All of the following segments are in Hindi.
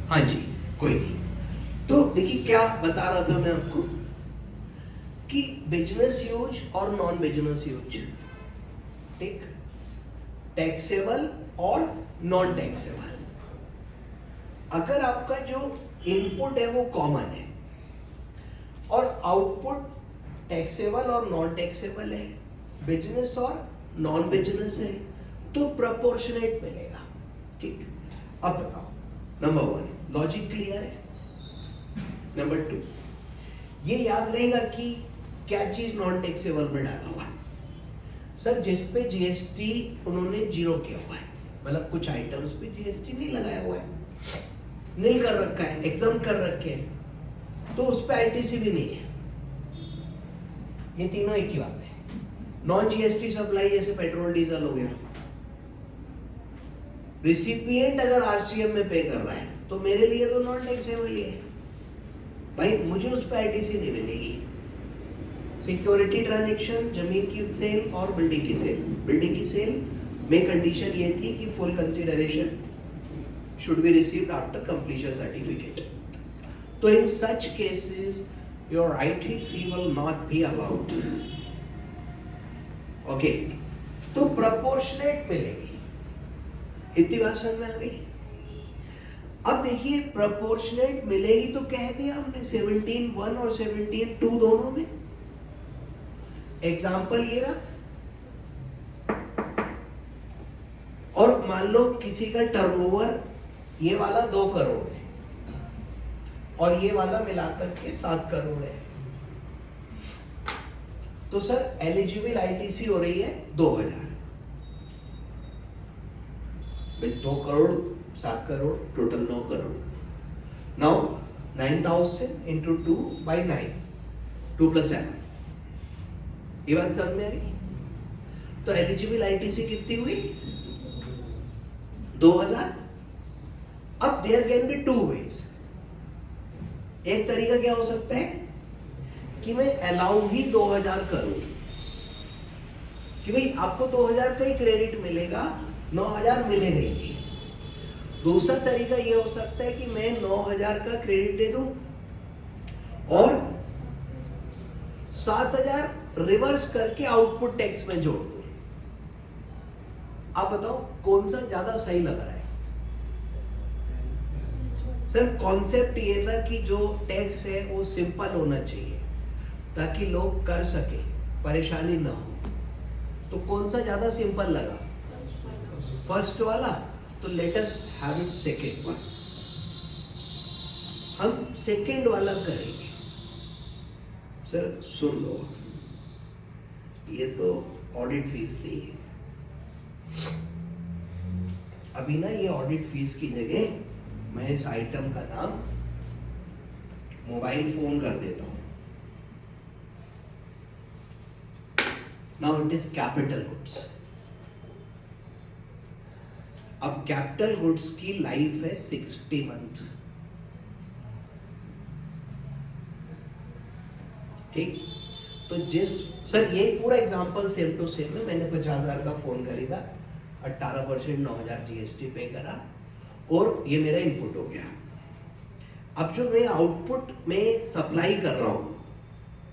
हाँ जी, कोई नहीं। तो देखिए क्या बता रहा था मैं आपको कि बिजनेस यूज और नॉन बिजनेस यूज, ठीक, टैक्सेबल और नॉन टैक्सेबल। अगर आपका जो इनपुट है वो कॉमन है और आउटपुट टैक्सेबल और नॉन टैक्सेबल है, बिजनेस और नॉन बिजनेस है, तो प्रोपोर्शनेट मिलेगा। ठीक, अब बताओ, नंबर 1 लॉजिक क्लियर है। नंबर 2 ये याद रहेगा कि क्या चीज नॉन टैक्सेबल में डाला हुआ है। सर जिस पे जीएसटी उन्होंने जीरो किया हुआ है, मतलब कुछ आइटम्स पे जीएसटी नहीं लगाया हुआ है, नील कर रखा है, एग्जाम कर रखे हैं, तो उस पे आईटीसी भी नहीं है। ये तीनों एक ही बात है। नॉन जीएसटी सप्लाई जैसे पेट्रोल डीजल हो गया, रिसिपिएंट अगर आरसीएम में पे कर रहा है तो मेरे लिए तो नॉन टैक्सेबल ही है भाई, मुझे उस पर आईटीसी नहीं मिलेगी। सिक्योरिटी ट्रांजैक्शन, जमीन की सेल और बिल्डिंग की सेल, बिल्डिंग की सेल में कंडीशन ये थी कि full consideration should be received after completion certificate. So in such cases your ITC will not be allowed. Okay, तो proportionate मिलेगी। इतनी बात समझ में आ गई। अब देखिए proportionate मिलेगी तो कह दिया हमने 17(1) और 17(2) दोनों में। एग्जाम्पल ये रहा, और मान लो किसी का टर्नओवर ये वाला 2 करोड़ है और ये वाला मिलाकर के 7 करोड़ है, तो सर एलिजिबल आईटीसी हो रही है 2000। 2 crore 7 crore total 9 crore. Now 9000 into 2 by 9, 2 + 7, ये बात समझ में आ गई। तो एलिजिबल आईटीसी कितनी हुई? 2000। अब देयर कैन बी 2 वेज। एक तरीका क्या हो सकता है कि मैं अलाउ ही 2000 करूं कि भाई आपको 2000 का ही क्रेडिट मिलेगा, 9000 मिलेगा ही। दूसरा तरीका यह हो सकता है कि मैं 9000 का क्रेडिट दे दूं और 7000 रिवर्स करके आउटपुट टैक्स में जोड़ दूं। आप बताओ कौन सा ज्यादा सही लग रहा है? सर कॉन्सेप्ट ये था कि जो टैक्स है वो सिंपल होना चाहिए ताकि लोग कर सके, परेशानी ना हो। तो कौन सा ज्यादा सिंपल लगा? फर्स्ट वाला। तो let us have it second one. हम सेकंड वाला करेंगे। सर सुन लो, ये तो ऑडिट फीस दी है। अभी ना ये ऑडिट फीस की जगह मैं इस आइटम का नाम मोबाइल फोन कर देता हूं। Now it is capital goods. अब कैपिटल गुड्स की लाइफ है 60 मंथ। ठीक, तो जिस सर ये पूरा एग्जांपल सेम टू सेम है। मैंने 50,000 का फोन खरीदा, 18% 9000 जीएसटी पे करा और ये मेरा इनपुट हो गया। अब जो मैं आउटपुट में सप्लाई कर रहा हूं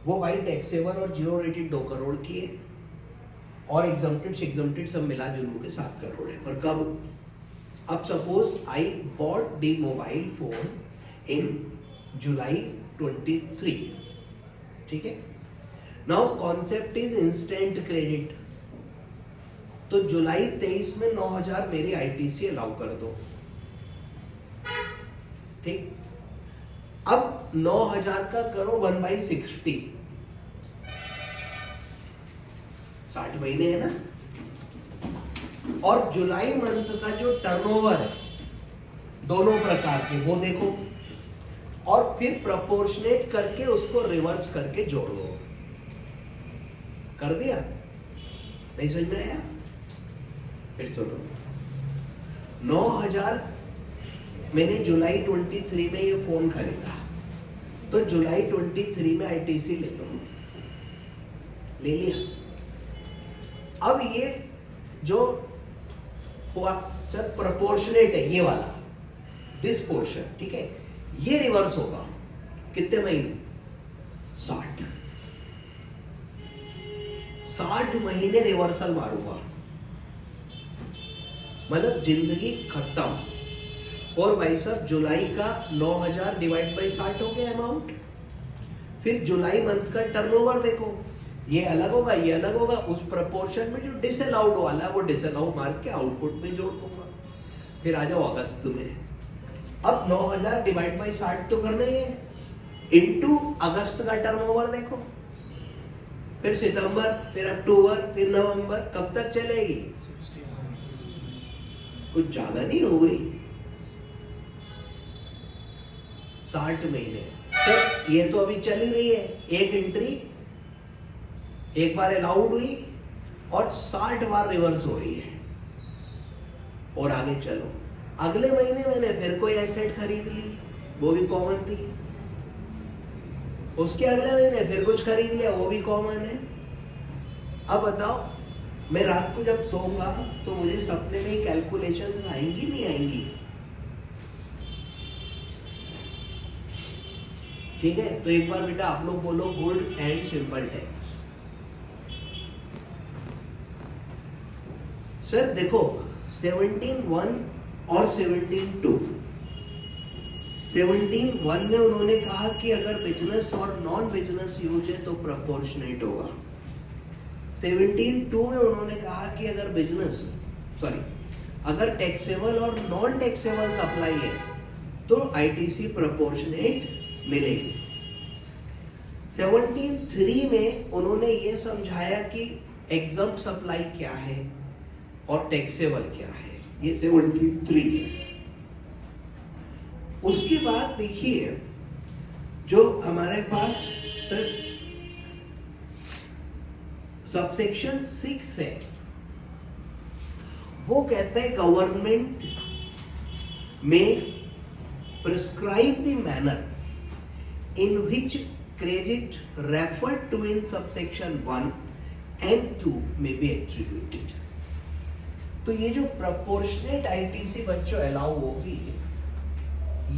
वो भाई टैक्सेबल और जीरो रेटेड 2 करोड़ की है और एग्जम्प्टेड सब मिला जुलू के 7 करोड़ है। पर कब? अब suppose I bought the mobile phone in July 23, ठीक है। Now concept is instant credit. तो जुलाई 23 में 9000 मेरी आईटीसी अलाउ कर दो, ठीक। अब 9000 का करो 1/60, 60 महीने है ना। और जुलाई मंथ का जो टर्नओवर है दोनों प्रकार के वो देखो और फिर प्रोपोर्शनेट करके उसको रिवर्स करके जोड़ो। कर दिया? नहीं समझ में आया? फिर सुनो, 9000 मैंने जुलाई 23 में ये फोन खरीदा, तो जुलाई 23 में आईटीसी ले लो, ले लिया। अब ये जो सर प्रोपोर्शनेट है ये वाला, दिस पोर्शन, ठीक है, ये रिवर्स होगा कितने महीने? 60 महीने रिवर्सल मारूंगा, मतलब जिंदगी खत्म। और भाई साहब जुलाई का 9000 डिवाइड बाई 60 हो गया अमाउंट। फिर जुलाई मंथ का टर्नओवर देखो, ये अलग होगा, ये अलग होगा, उस प्रपोर्शन में जो डिसअलाउड वाला है वो डिसअलाउ मार के आउटपुट में जोड़ दूंगा। फिर आ जाओ अगस्त में, अब 9000 डिवाइड बाई 60 तो करना ही है, इनटू अगस्त का टर्नओवर देखो, फिर सितंबर, फिर अक्टूबर, फिर नवंबर, कब तक चलेगी? कुछ ज्यादा नहीं हो गई, 60 महीने। सर ये तो अभी चल ही रही है, एक एंट्री एक बार अलाउड हुई और 60 बार रिवर्स हो रही है। और आगे चलो, अगले महीने मैंने फिर कोई एसेट खरीद ली, वो भी कॉमन थी। उसके अगले महीने फिर कुछ खरीद लिया, वो भी कॉमन है। अब बताओ, मैं रात को जब सोऊंगा तो मुझे सपने में कैलकुलेशंस आएंगी नहीं आएंगी? ठीक है, तो एक बार बेटा आप लोग बोलो good and simple tax. Sir देखो 17(1) और 17(2). 17(1) में उन्होंने कहा कि अगर बिजनेस और नॉन बिजनेस यूज है तो प्रोपोर्शनेट होगा। 17(2) में उन्होंने कहा कि अगर टैक्सेबल और नॉन टैक्सेबल सप्लाई है तो आईटीसी प्रोपोर्शनेट मिलेगी। 17(3) में उन्होंने ये समझाया कि एग्जम्प्ट सप्लाई क्या है और टैक्सेबल क्या है, ये 17(3) है। उसके बाद देखिए जो हमारे पास सर सबसेक्शन 6 है, वो कहता है गवर्नमेंट में prescribe the manner in which credit referred to in subsection 1 and 2 may be attributed। तो ये जो proportionate ITC बच्चों अलाउ होगी,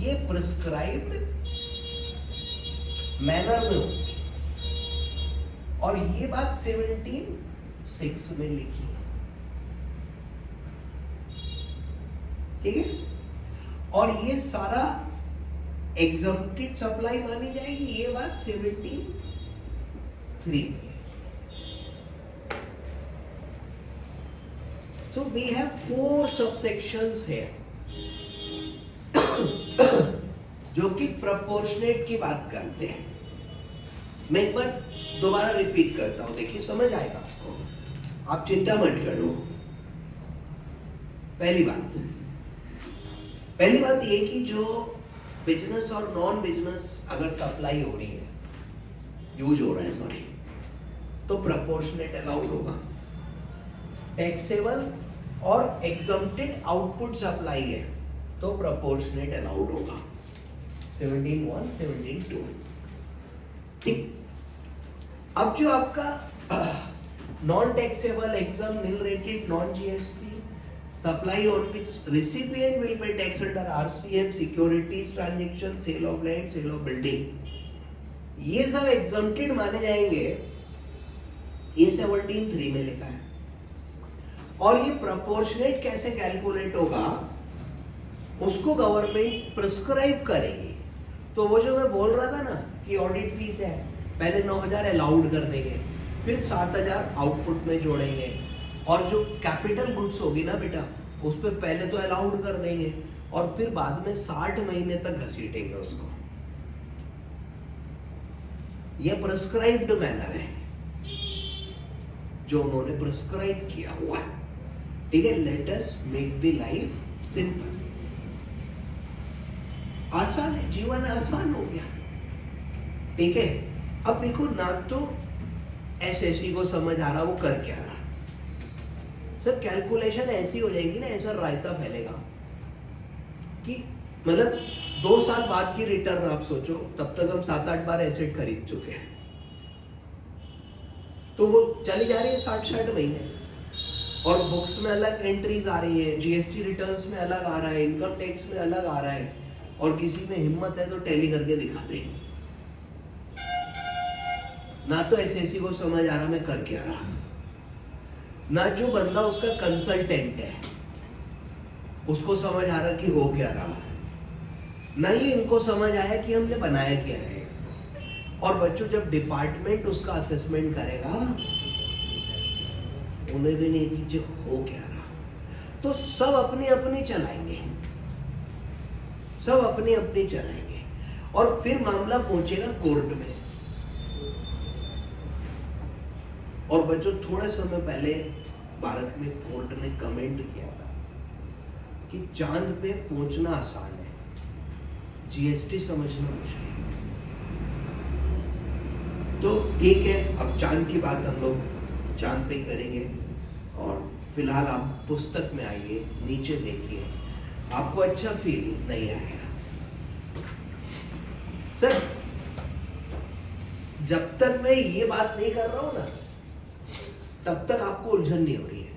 ये प्रिस्क्राइब्ड मैनर में होगी, और ये बात 17(6) में लिखी है, ठीक है। और ये सारा एग्जम्प्टेड सप्लाई मानी जाएगी, ये बात 17(3) में। सो वी हैव 4 सबसेक्शंस है जो कि प्रोपोर्शनेट की बात करते हैं। मैं एक बार दोबारा रिपीट करता हूं, देखिए समझ आएगा आपको, आप चिंता मत करो। पहली बात ये कि जो बिजनेस और नॉन बिजनेस अगर सप्लाई हो रही है, यूज हो रहा है सॉरी, तो प्रोपोर्शनेट अलाउड होगा। टैक्सेबल और एग्जम्प्टेड आउटपुट सप्लाई है तो प्रोपोर्शनेट अलाउड होगा। 17(1), 17(2), ठीक। अब जो आपका non taxable, exempt, nil rated, non GST supply on which recipient will pay tax under RCM, securities transaction, sale of land, sale of building, ये सब exempted माने जाएंगे, ये 17(3) में लिखा है। और ये proportionate कैसे कैलकुलेट होगा, उसको गवर्नमेंट प्रिस्क्राइब करेगी। तो वो जो मैं बोल रहा था ना कि ऑडिट फीस है, पहले 9000 अलाउड कर देंगे, फिर 7000 आउटपुट में जोड़ेंगे, और जो कैपिटल गुड्स होगी ना बेटा, उस पर पहले तो अलाउड कर देंगे और फिर बाद में 60 महीने तक घसीटेंगे उसको। ये प्रिस्क्राइब्ड मैनर है जो उन्होंने प्रिस्क्राइब किया हुआ है, ठीक है। Let us make the life simple, आसान है, जीवन आसान हो गया, ठीक है। अब देखो ना तो एसएससी को समझ आ रहा वो कर क्या रहा, सर कैलकुलेशन ऐसी हो जाएगी ना, ऐसा रायता फैलेगा कि मतलब 2 साल बाद की रिटर्न आप सोचो, तब तक हम 7-8 बार एसेट खरीद चुके हैं, तो वो चली जा रही है 60-60 महीने। और बुक्स में अलग एंट्रीज आ रही है, जीएसटी रिटर्न्स में अलग आ रहा है, इनकम टैक्स में अलग आ रहा है, और किसी में हिम्मत है तो टैली करके दिखा दे। ना तो एसएससी को समझ आ रहा मैं कर क्या रहा, ना जो बंदा उसका कंसल्टेंट है उसको समझ आ रहा कि हो क्या रहा, ना ही इनको समझ आया कि हमने बनाया क्या है। और बच्चों जब डिपार्टमेंट उसका असेसमेंट करेगा उन्हें भी नहीं नीचे हो क्या रहा, तो सब अपनी अपनी चलाएंगे, सब अपनी अपनी चलाएंगे, और फिर मामला पहुंचेगा कोर्ट में। और बच्चों थोड़े समय पहले भारत में कोर्ट ने कमेंट किया था कि चांद पे पहुंचना आसान है, जीएसटी समझना मुश्किल है। तो ठीक है, अब चांद की बात हम लोग चांद पे करेंगे, और फिलहाल आप पुस्तक में आइए, नीचे देखिए, आपको अच्छा फील नहीं आएगा। सर जब तक मैं ये बात नहीं कर रहा हूं ना तब तक आपको उलझन नहीं हो रही है।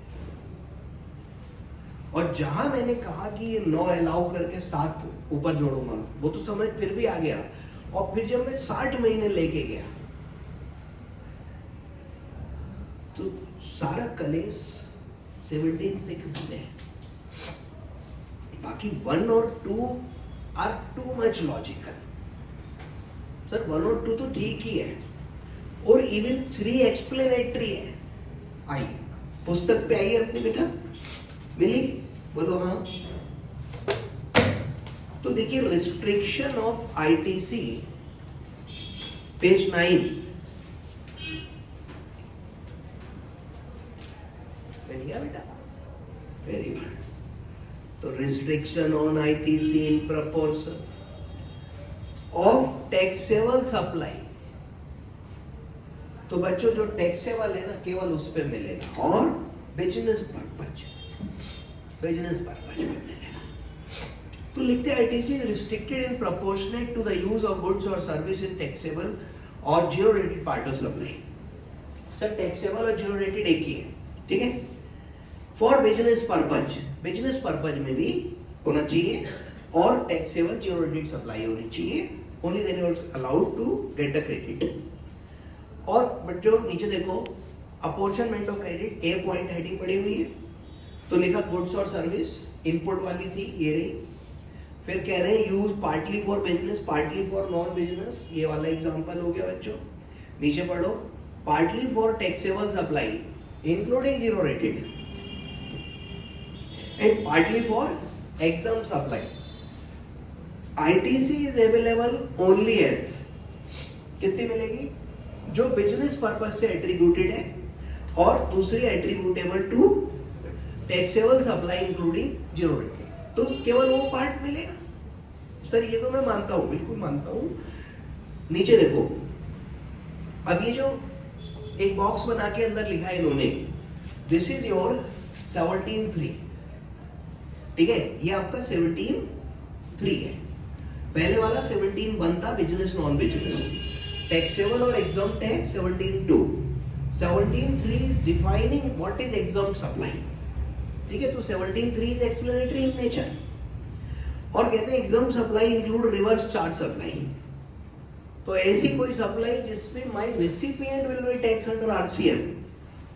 और जहां मैंने कहा कि ये 9 अलाउ करके 7 ऊपर जोड़ूंगा, वो तो समझ फिर भी आ गया। और फिर जब मैं 60 महीने लेके गया तो सारा कलेस 17.6 में, बाकी 1 और 2 are too much logical. Sir 1 और 2 तो ठीक ही है, और इवन 3 एक्सप्लेनेटरी है। आई पुस्तक पे आइए अपनी बेटा, मिली? बोलो हाँ। तो देखिए रिस्ट्रिक्शन ऑफ आईटीसी पेज 9, मिल गया बेटा? Very good. तो restriction on ITC in proportion of taxable supply. तो बच्चों जो टैक्सेबल है ना केवल उस पे मिलेगा, और बिजनेस पर्पज में मिलेगा। तो लिखते हैं ITC is restricted in proportionate to the use of goods और सर्विस इन टैक्सेबल और zero rated part of supply. Sir taxable और जीरो रेटेड एक ही है, ठीक है? फॉर बिजनेस पर्पज में भी होना चाहिए, और टैक्सेबल जीरो रेटेड सप्लाई होनी चाहिए, only then you are allowed to get the credit. और बच्चों नीचे देखो apportionment of credit, A point heading पड़ी हुई है, तो लिखा गुड्स और सर्विस, इनपुट वाली थी ये रही। फिर कह रहे हैं use partly for business, partly for non business, ये वाला एग्जांपल हो गया बच्चों। नीचे पढ़ो partly for taxable supply including zero rated, and partly for exempt supply. ITC is available only as, कितनी मिलेगी? जो बिजनेस पर्पस से एट्रीब्यूटेड है, और दूसरी attributable to taxable supply including zero rated, तो केवल वो पार्ट मिलेगा। सर ये तो मैं मानता हूं, बिल्कुल मानता हूं। नीचे देखो, अब ये जो एक बॉक्स बना के अंदर लिखा है इन्होंने, दिस इज योर 17.3, ठीक है? ये आपका 17.3 है। पहले वाला 17.1 था, बिजनेस नॉन बिजनेस, टैक्सेबल और एग्जम्प्ट है 17.2। 17.3 is defining what is exempt supply, ठीक है? तो 17.3 इज एक्सप्लेनेटरी इन नेचर, और कहते हैं exempt supply include reverse charge supply. तो ऐसी कोई सप्लाई जिसमें my recipient will be tax under RCM,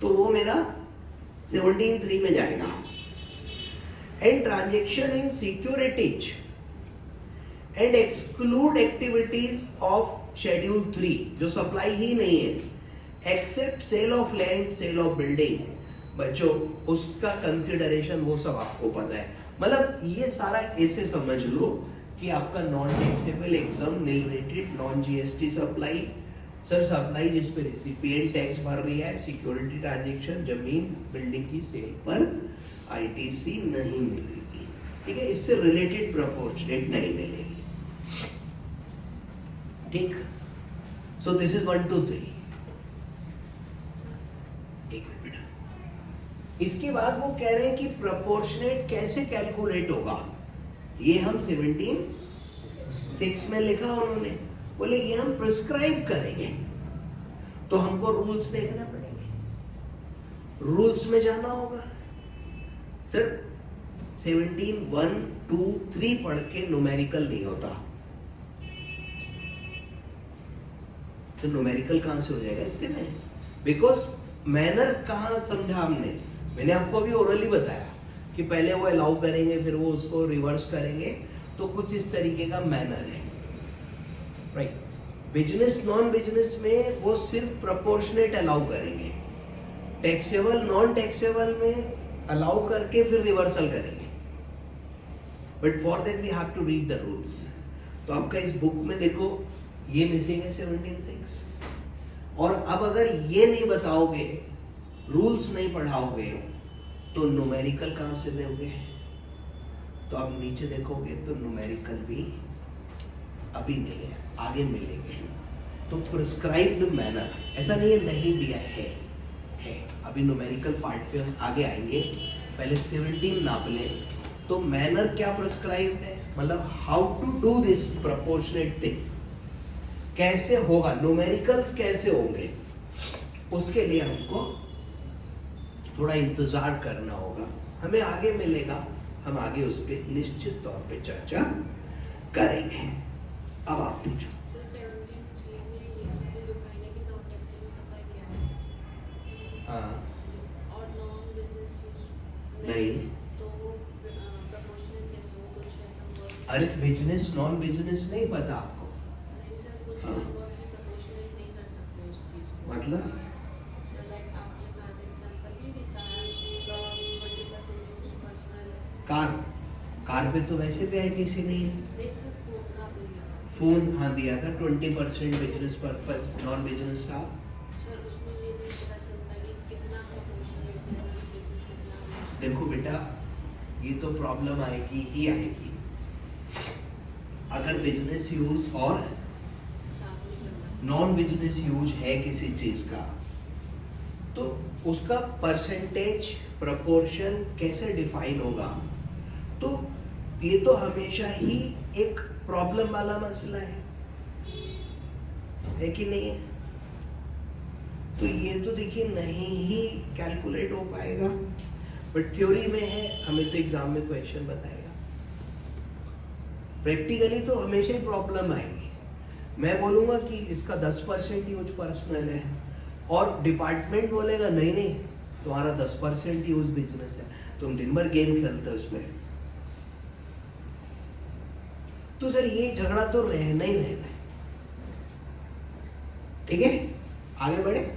तो वो मेरा 17.3 में जाएगा। And transaction in securities and exclude activities of schedule 3, जो सप्लाई ही नहीं है, except sale of land, sale of building. बच्चों उसका कंसिडरेशन वो सब आपको पता है। मतलब ये सारा ऐसे समझ लो कि आपका non taxable exempt nil rated non GST supply, sir supply जिस पे रिसिपिएंट टैक्स भर रहा है, सिक्योरिटी ट्रांजैक्शन, जमीन बिल्डिंग की सेल पर आईटीसी नहीं मिलेगी, ठीक है? इससे रिलेटेड प्रोपोर्शनेट नहीं मिलेगी, ठीक? So this is 1 2 3। एक मिनट, इसके बाद वो कह रहे हैं कि प्रोपोर्शनेट कैसे कैलकुलेट होगा। ये हम 17.6 में लिखा उन्होंने, बोले ये हम प्रिस्क्राइब करेंगे, तो हमको रूल्स देखना पड़ेंगे, रूल्स में जाना होगा। सर 17 1 2 3 पढ़ के न्यूमेरिकल नहीं होता, तो न्यूमेरिकल कहां से हो जाएगा इतने में? बिकॉज मैनर कहां समझा हमने, मैंने आपको अभी ओरली बताया कि पहले वो अलाउ करेंगे फिर वो उसको रिवर्स करेंगे, तो कुछ इस तरीके का मैनर है, राइट। बिजनेस नॉन बिजनेस में वो सिर्फ प्रोपोर्शनेट अलाउ करेंगे, टैक्सेबल नॉन टैक्सेबल में अलाउ करके फिर रिवर्सल करेंगे, but for that we have to read the rules. तो आपका इस बुक में देखो ये मिसिंग है 17(6), और अब अगर ये नहीं बताओगे, रूल्स नहीं पढ़ाओगे, तो न्यूमेरिकल कहां से दोगे? तो आप नीचे देखोगे तो न्यूमेरिकल भी अभी नहीं है, आगे मिलेंगे। तो प्रिस्क्राइब्ड मैनर ऐसा नहीं है नहीं दिया है, अभी न्यूमेरिकल पार्ट पे हम आगे आएंगे, पहले 17 नाप लें। तो मैनर क्या प्रिस्क्राइब्ड है, मतलब how to do this proportionate thing, कैसे होगा, न्यूमेरिकल्स कैसे होंगे, उसके लिए हमको थोड़ा इंतजार करना होगा, हमें आगे मिलेगा, हम आगे उस पर निश्चित तौर पे चर्चा करेंगे। अब आप पूछो। हाँ नहीं, अरे बिजनेस नॉन बिजनेस नहीं पता आपको? हाँ। मतलब कार पे तो वैसे भी आईटीसी नहीं है। फोन हाँ दिया था 20% बिजनेस पर्पस, नॉन बिजनेस था। देखो बेटा, ये तो प्रॉब्लम आएगी ही आएगी अगर बिजनेस यूज और नॉन बिजनेस यूज है किसी चीज का, तो उसका परसेंटेज प्रोपोर्शन कैसे डिफाइन होगा, तो ये तो हमेशा ही एक प्रॉब्लम वाला मसला है कि नहीं है? तो ये तो देखिए नहीं ही कैलकुलेट हो पाएगा, बट थ्योरी में है, हमें तो एग्जाम में क्वेश्चन बताएगा। प्रैक्टिकली तो हमेशा ही प्रॉब्लम आएगी। मैं बोलूंगा कि इसका 10% यूज पर्सनल है, और डिपार्टमेंट बोलेगा नहीं नहीं तुम्हारा 10% यूज बिजनेस है, तुम दिन भर गेम खेलते हो इसमें। तो सर ये झगड़ा तो रहना ही रहना है, ठीक है? आगे बढ़े,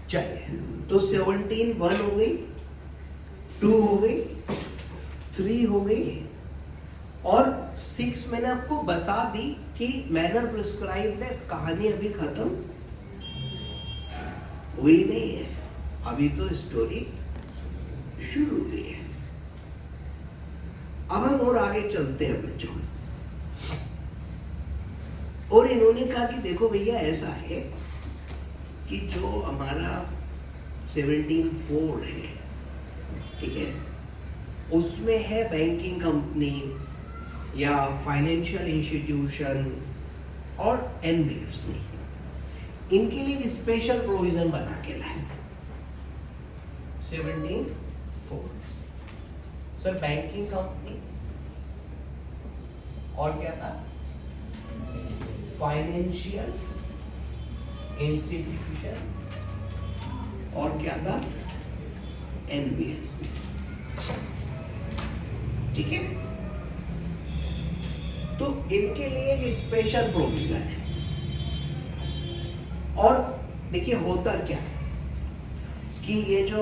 चलिए। तो 17 1 हो गई, 2 हो गई, 3 हो गई, और 6 मैंने आपको बता दी कि मैनर प्रिस्क्राइब्ड है। कहानी अभी खत्म हुई नहीं है, अभी तो स्टोरी शुरू हुई है। अब हम और आगे चलते हैं बच्चों, और इन्होंने कहा कि देखो भैया ऐसा है कि जो हमारा 17(4) है, ठीक है, उसमें है बैंकिंग कंपनी या फाइनेंशियल इंस्टीट्यूशन और एनबीएफसी, इनके लिए स्पेशल प्रोविजन बना के लाए 17(4). सर बैंकिंग कंपनी और क्या था, फाइनेंशियल इंस्टीट्यूशन, और क्या था, एनबीएफसी, ठीक है। तो इनके लिए एक स्पेशल प्रोविजन है। और देखिए होता क्या है कि ये जो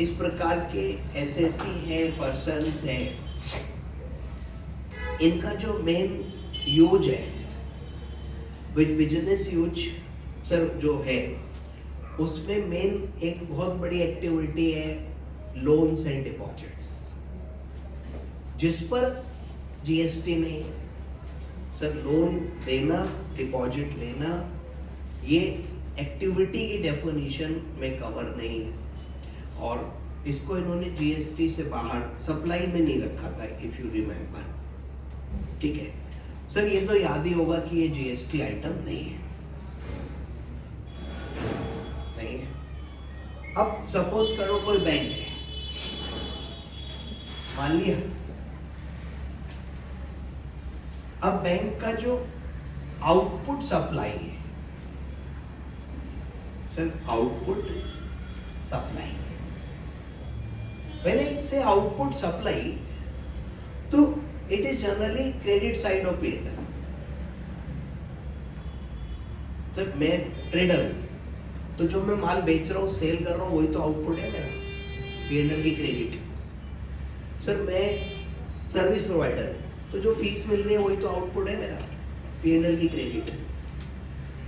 इस प्रकार के एसएससी है, पर्सन्स है, इनका जो मेन यूज है विद बिजनेस यूज सर जो है, उसमें मेन एक बहुत बड़ी एक्टिविटी है लोन्स एंड डिपॉजिट्स, जिस पर जीएसटी नहीं है। सर लोन देना, डिपॉजिट लेना, ये एक्टिविटी की डेफिनेशन में कवर नहीं है, और इसको इन्होंने जीएसटी से बाहर सप्लाई में नहीं रखा था, इफ यू रिमेम्बर, ठीक है। सर ये तो याद ही होगा कि ये जीएसटी आइटम नहीं है, नहीं है। अब सपोज करो कोई बैंक है, मान लिया। अब बैंक का जो आउटपुट सप्लाई है, sir output supply, when I say output supply, तो it is generally credit side of P&L. तो मैं ट्रेडर हूं, तो जो मैं माल बेच रहा हूँ, सेल कर रहा हूँ, वही तो आउटपुट है मेरा, P&L की क्रेडिट। सर मैं सर्विस प्रोवाइडर हूँ, तो जो फीस मिल रही है वही तो आउटपुट है मेरा, P&L की क्रेडिट।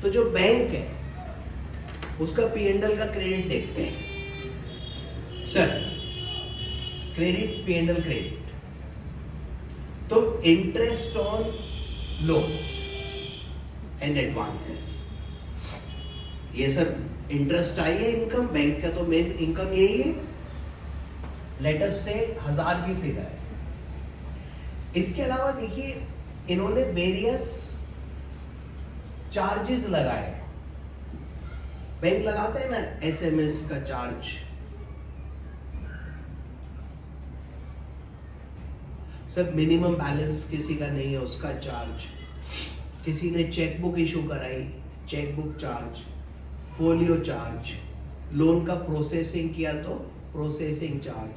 तो जो बैंक है उसका P&L का क्रेडिट देखते हैं सर, क्रेडिट P&L क्रेडिट, तो interest on loans and advances, ये सर इंटरेस्ट आई है इनकम, बैंक का तो मेन इनकम यही है। लेटस से 1000 की फिगर है। इसके अलावा देखिए इन्होंने वेरियस चार्जेस लगाए, बैंक लगाता है ना SMS का चार्ज, सर मिनिमम बैलेंस किसी का नहीं है उसका चार्ज, किसी ने चेकबुक इशू कराई, chequebook charge, folio charge, loan का प्रोसेसिंग किया तो प्रोसेसिंग चार्ज,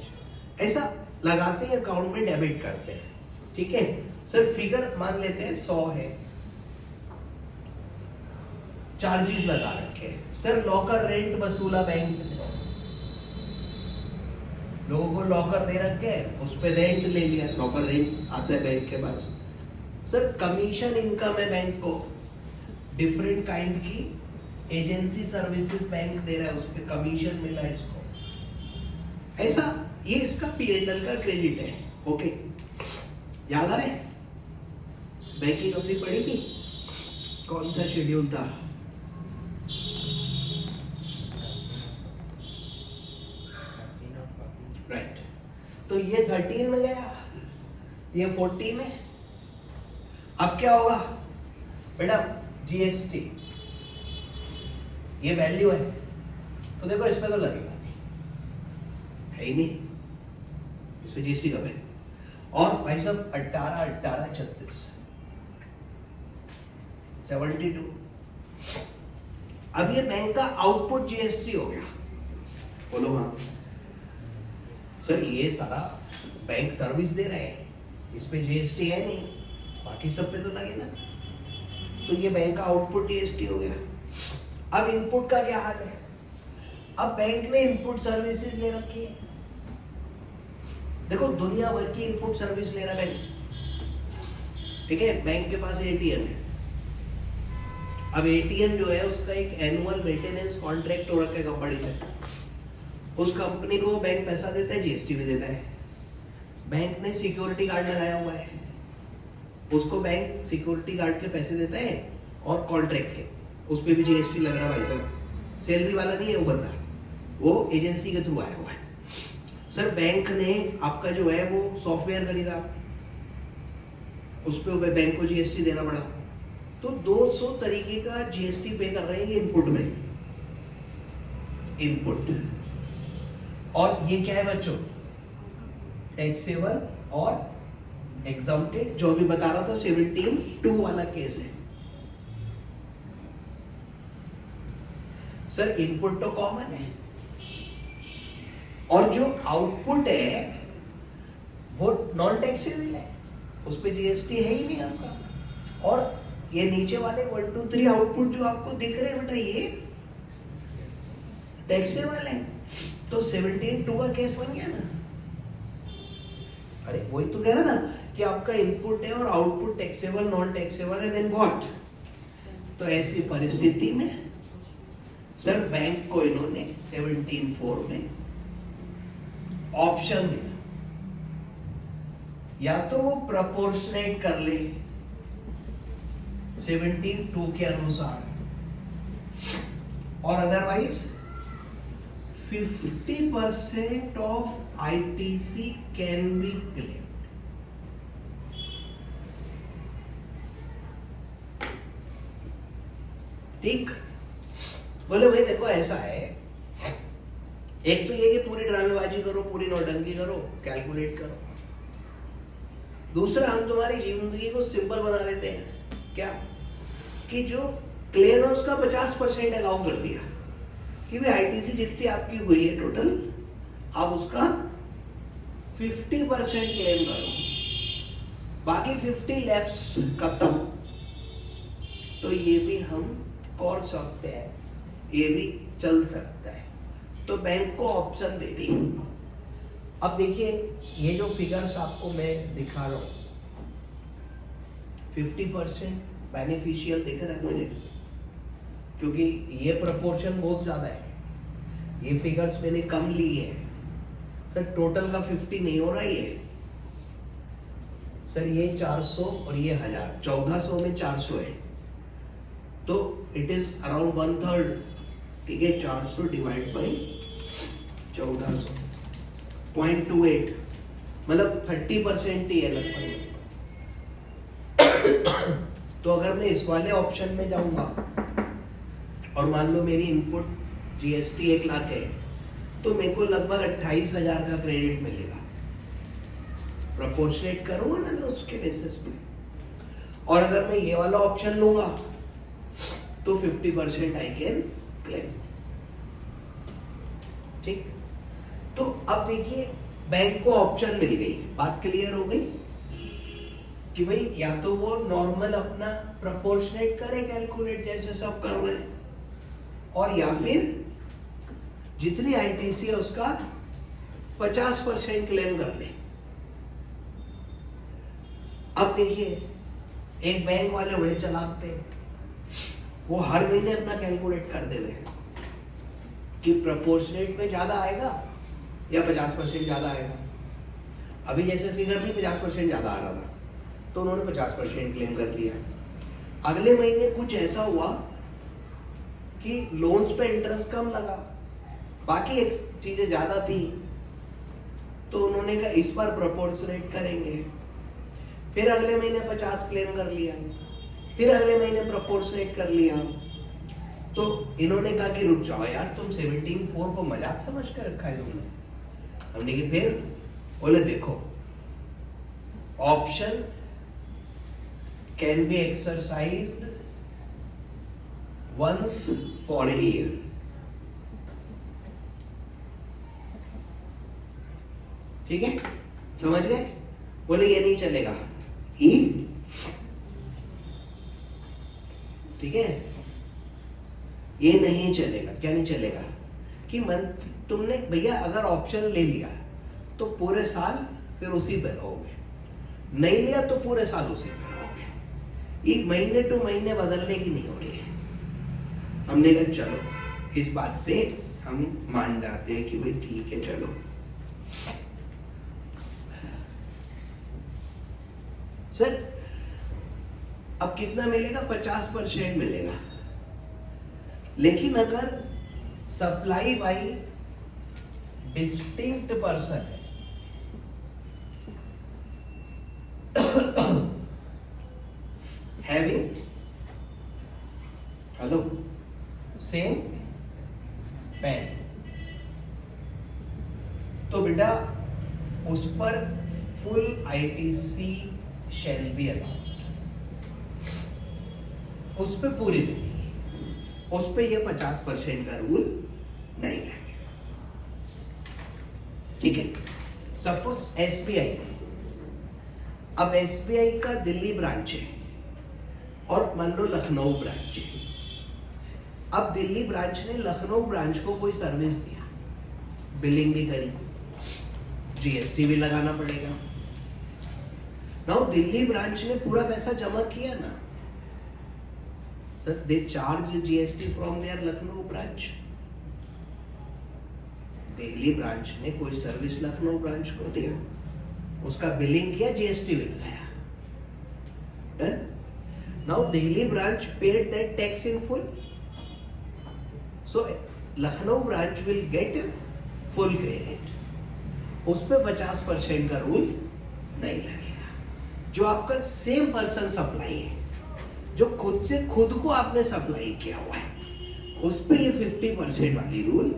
ऐसा लगाते हैं, अकाउंट में डेबिट करते हैं। ठीक है सर, फिगर मान लेते हैं 100 है, चार्जेस लगा रखे हैं। सर लॉकर रेंट वसूला बैंक ने, लोगों को लॉकर दे रखे हैं, उस पर रेंट ले लिया, लॉकर रेंट आता है बैंक के पास। सर कमीशन इनकम है बैंक को, डिफरेंट काइंड की एजेंसी सर्विसेज बैंक दे रहा है, उस पर कमीशन मिला इसको, ऐसा ये इसका P&L का क्रेडिट है। ओके, याद आ रहा है? बैंक की कंपनी पढ़ी थी, कौन सा शेड्यूल था? राइट, तो ये 13 में गया, ये 14 में। अब क्या होगा बेटा? GST, ये वैल्यू है, तो देखो इसमें तो लगेगा नहीं, है ही नहीं, इसमें GST कब है? और भाई साहब 18 36 72। अब ये बैंक का आउटपुट GST हो गया, बोलो हाँ सर, ये सारा बैंक सर्विस दे रहे हैं, इस पे GST है नहीं, बाकी सब पे तो लगेगा, तो ये बैंक का आउटपुट GST हो गया। अब इनपुट का क्या हाल है? अब बैंक ने इनपुट सर्विसेज ले रखी है, देखो दुनिया भर की इनपुट सर्विस ले रहा है बैंक। ठीक है, बैंक के पास ATM है, अब ATM जो है उसका एक एनुअल मेंटेनेंस कॉन्ट्रैक्ट हो रखा है कंपनी से, उस कंपनी को बैंक पैसा देता है, GST भी देता है। बैंक ने सिक्योरिटी गार्ड लगाया हुआ है, उसको बैंक सिक्योरिटी गार्ड के पैसे देता है, और कॉन्ट्रैक्ट के उस पर भी GST लग रहा है भाई साहब, सैलरी वाला नहीं है वो बंदा, वो एजेंसी के थ्रू आया हुआ है। सर बैंक ने आपका जो है वो सॉफ्टवेयर खरीदा, उस पर बैंक को GST देना पड़ा, तो 200 तरीके का GST पे कर रहे हैं इनपुट में, इनपुट। और ये क्या है बच्चों? टैक्सेबल और एग्जम्प्टेड, जो अभी बता रहा था 17(2) वाला केस है। सर इनपुट तो कॉमन है, और जो आउटपुट है वो नॉन टैक्सेबल है, उस पर GST है ही नहीं आपका। और ये नीचे वाले 1 2 3 आउटपुट जो आपको दिख रहे हैं बेटा, ये टैक्सेबल है, तो 17(2) का केस बन गया ना। अरे वही तो कह रहा था कि आपका इनपुट है और आउटपुट टैक्सेबल नॉन टैक्सेबल है, देन व्हाट? तो ऐसी परिस्थिति में सर बैंक को इन्होंने 17(4) में ऑप्शन दिया, या तो वो प्रपोर्शनेट कर ले 17(2) के अनुसार, और otherwise 50% of ITC can be claimed. ठीक, बोले भाई देखो ऐसा है एक तो ये कि पूरी ड्रामेबाजी करो, पूरी नौटंकी करो, कैलकुलेट करो। दूसरा, हम तुम्हारी जिंदगी को सिंपल बना देते हैं। क्या? कि जो क्लेम है उसका 50% अलाउ कर दिया कि भाई आईटीसी जितनी आपकी हुई है टोटल, आप उसका 50% क्लेम करो, बाकी 50 लैप्स कब तक? तो ये भी हम कर सकते हैं, ये भी चल सकता है। तो बैंक को ऑप्शन दे दी। अब देखिए, ये जो फिगर्स आपको मैं दिखा रहा हूं, 50% बेनिफिशियल दिख रहा है मुझे, क्योंकि ये प्रोपोर्शन बहुत ज्यादा है। ये फिगर्स मैंने कम ली है सर, टोटल का 50 नहीं हो रहा ये सर, ये 400 और ये 1000, 1400 में 400 है, तो इट इज अराउंड 1/3। ठीक है, 400 डिवाइड बाई 1400, 0.28, मतलब 30% ही है लगभग। तो अगर मैं इस वाले ऑप्शन में जाऊंगा और मान लो मेरी इनपुट जीएसटी 1 लाख है, तो मेरे को लगभग 28,000 का क्रेडिट मिलेगा। प्रोपोर्शनेट करूंगा ना मैं उसके बेसिस पे। और अगर मैं ये वाला ऑप्शन लूंगा तो 50% आई कैन क्लेम। ठीक, तो अब देखिए, बैंक को ऑप्शन मिल गई, बात क्लियर हो गई कि भाई या तो वो नॉर्मल अपना प्रोपोर्शनेट करे, कैलकुलेट जैसे सब कर रहे हैं, और या फिर जितनी आईटीसी है उसका 50% क्लेम कर ले। अब देखिए, एक बैंक वाले बड़े चालाक थे, वो हर महीने अपना कैलकुलेट कर देते कि प्रोपोर्शनेट में ज्यादा आएगा या 50% ज्यादा आएगा। अभी जैसे फिगर थी 50% ज्यादा आ रहा था, तो उन्होंने 50% क्लेम कर लिया। अगले महीने कुछ ऐसा हुआ कि लोन्स पे इंटरेस्ट कम लगा, बाकी एक चीजें ज्यादा थी, तो उन्होंने कहा इस पर प्रोपोर्शनेट करेंगे। फिर अगले महीने 50 क्लेम कर लिया, फिर अगले महीने प्रोपोर्शनेट कर लिया। तो इन्होंने कहा कि रुक जाओ यार, तुम 17.4 को मजाक समझ कर रखा है तुमने। हमने कि फिर बोले देखो, option can be exercised once for a year. ठीक है, समझ गए? बोले ये नहीं चलेगा, ई ठीक है, ये नहीं चलेगा। क्या नहीं चलेगा? कि मन तुमने भैया अगर ऑप्शन ले लिया तो पूरे साल फिर उसी पे रहोगे, नहीं लिया तो पूरे साल उसी पे रहोगे। ये महीने टू महीने बदलने की नहीं हो रही है। हमने कहा चलो इस बात पे हम मान जाते हैं कि भाई ठीक है, चलो सर अब कितना मिलेगा? 50% मिलेगा। लेकिन अगर सप्लाई बाई डिस्टिंक्ट पर्सन है, हैविंग हेलो सेम पेन, तो बेटा उस पर full ITC shall be allowed, उस पे पूरी मिलेगी, उस पे ये 50% का रूल नहीं लगेगा। ठीक है, सपोज एसबीआई, अब एसबीआई का दिल्ली ब्रांच है और मान लो लखनऊ ब्रांच है। अब दिल्ली ब्रांच ने लखनऊ ब्रांच को कोई सर्विस दिया, बिलिंग भी करी, जीएसटी भी लगाना पड़ेगा। नाउ दिल्ली ब्रांच ने पूरा पैसा जमा किया ना sir, they charge GST from their Lucknow branch. Delhi branch ने कोई सर्विस लखनऊ ब्रांच को दिया, उसका बिलिंग किया, जीएसटी भी लगाया। Done. Now Delhi branch paid that tax in full, so Lucknow branch will get full credit. उस पर 50% का रूल नहीं लगेगा। जो आपका सेम पर्सन सप्लाई है, जो खुद से खुद को आपने सप्लाई किया हुआ है, उस पे ये 50% वाली रूल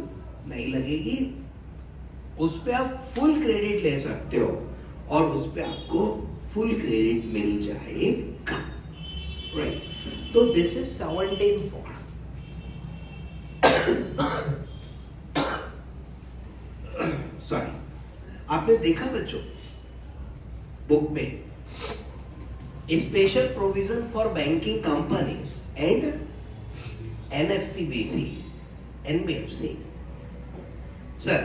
नहीं लगेगी, उस पे आप फुल क्रेडिट ले सकते हो और उस पे आपको फुल क्रेडिट मिल जाएगा, राइट। तो दिस इज 17 सॉरी, आपने देखा बच्चों बुक में special provision for banking companies and NFCBC, NBFC। Sir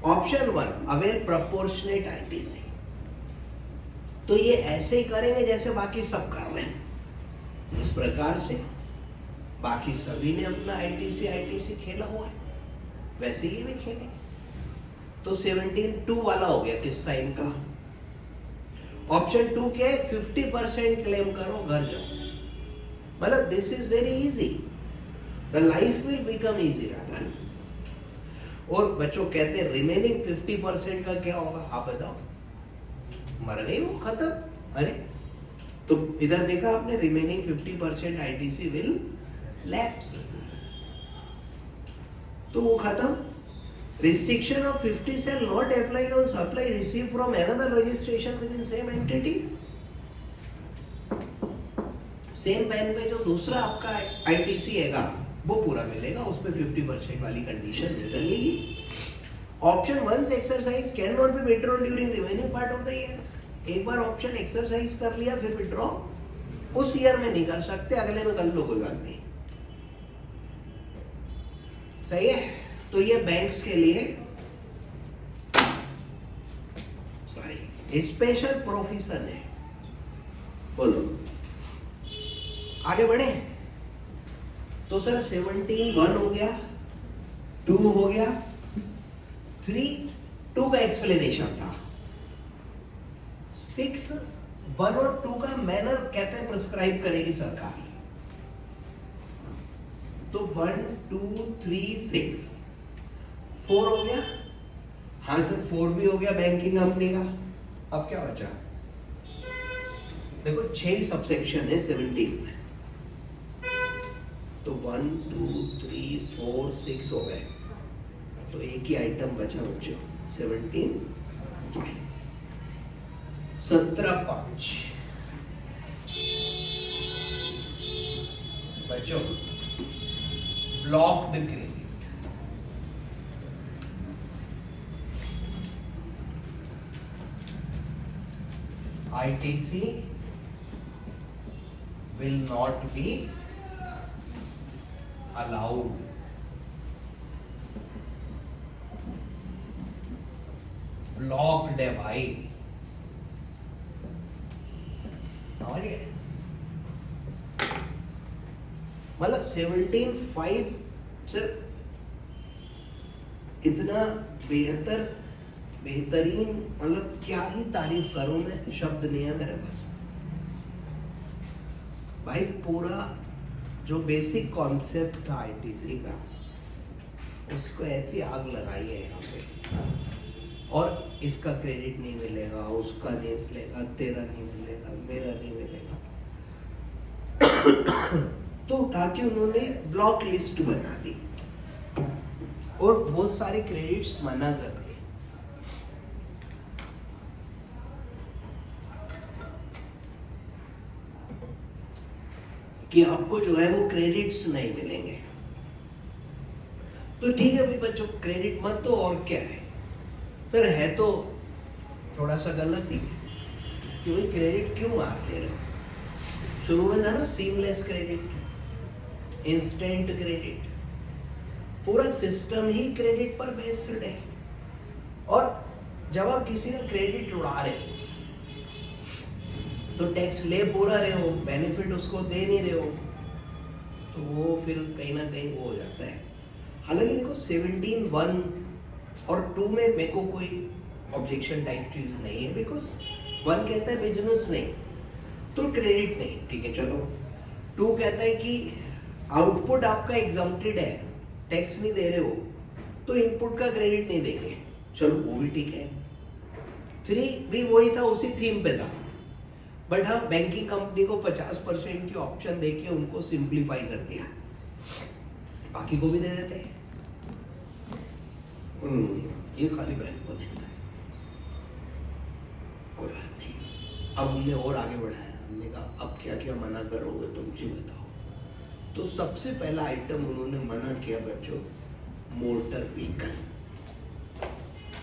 option 1 avail proportionate ITC, तो ये ऐसे ही करेंगे जैसे बाकी सब कर रहे हैं, इस प्रकार से बाकी सभी ने अपना ITC खेला हुआ है, वैसे ही भी खेलेंगे। तो 17(2) वाला हो गया किस्सा इनका। ऑप्शन 2 क्या है, 50% क्लेम करो घर जाओ, मतलब this is very easy, the life will become easy rather. और बच्चों कहते हैं रिमेनिंग 50% का क्या होगा, आप बताओ, मर गई वो, खत्म। अरे तो इधर देखा आपने, रिमेनिंग 50% ITC विल लैप्स, तो वो खत्म। Restriction of 50 shall not apply on supply received from another registration within same entity. Same PAN पे जो दूसरा आपका ITC हैगा वो पूरा मिलेगा, उस पे 50% वाली कंडीशन निकलेगी। Option 1 exercise can not be withdrawn during remaining part of the year. एक बार ऑप्शन एक्सरसाइज कर लिया फिर विथड्रॉ उस ईयर में नहीं कर सकते, अगले में कर लो, कोई बात नहीं, सही है। तो ये बैंक्स के लिए सॉरी स्पेशल प्रोविजन है। बोलो आगे बढ़े। तो सर 17(1) हो गया, 2 हो गया, 3(2) का एक्सप्लेनेशन था, 6(1) और 2 का मैनर कहते हैं प्रिस्क्राइब करेगी सरकार। तो 1, 2, 3, 6, 4 हो गया। हाँ सर 4 भी हो गया बैंकिंग कंपनी का। अब क्या बचा, देखो 6 सबसेक्शन है 17 में, तो 1, 2, 3, 4, 6 हो गए, तो एक ही आइटम बचा बच्चों 17, 17(5) बच्चों block the credit. ITC will not be allowed. Blocked है भाई, समझ गए? मतलब 17(5) सर इतना बेहतरीन, मतलब क्या ही तारीफ करूं मैं, शब्द नहीं है मेरे पास भाई। पूरा जो बेसिक कॉन्सेप्ट था ITC का, उसको ऐसी आग लगाई है यहाँ पे, और इसका क्रेडिट नहीं मिलेगा, उसका नहीं मिलेगा, तेरा नहीं मिलेगा, मेरा नहीं मिलेगा। तो उठा के उन्होंने ब्लॉक लिस्ट बना दी और बहुत सारे क्रेडिट्स मना कर दिए। कि आपको जो है वो क्रेडिट्स नहीं मिलेंगे। तो ठीक है भाई बच्चों, क्रेडिट मत दो, और क्या है सर, है तो थोड़ा सा गलत ही कि भाई क्रेडिट क्यों मारते रहे। शुरू में था ना सीमलेस क्रेडिट, इंस्टेंट क्रेडिट, पूरा सिस्टम ही क्रेडिट पर बेस्ड है। और जब आप किसी का क्रेडिट उड़ा रहे हो तो टैक्स ले पूरा रहे हो, बेनिफिट उसको दे नहीं रहे हो, तो वो फिर कहीं ना कहीं वो हो जाता है। हालांकि देखो 17(1) और 2 में मेरे को कोई ऑब्जेक्शन टाइप चीज नहीं है, बिकॉज 1 कहता है बिजनेस नहीं तो क्रेडिट नहीं, ठीक है चलो। 2 कहता है कि आउटपुट आपका एग्जम्प्टेड है, टैक्स नहीं दे रहे हो, तो इनपुट का क्रेडिट नहीं देंगे, चलो वो भी ठीक है। 3 भी वही था, उसी थीम पे था, बट हाँ बैंकिंग कंपनी को 50% की ऑप्शन देके उनको सिंप्लीफाई कर दिया, बाकी को भी दे देते हैं। ये खाली बहन को नहीं था। कोई बात नहीं, अब हमने और आगे बढ़ाया, हमने कहा अब क्या क्या मना करोगे तुम जी बताओ। तो सबसे पहला आइटम उन्होंने मना किया बच्चों, मोटर व्हीकल।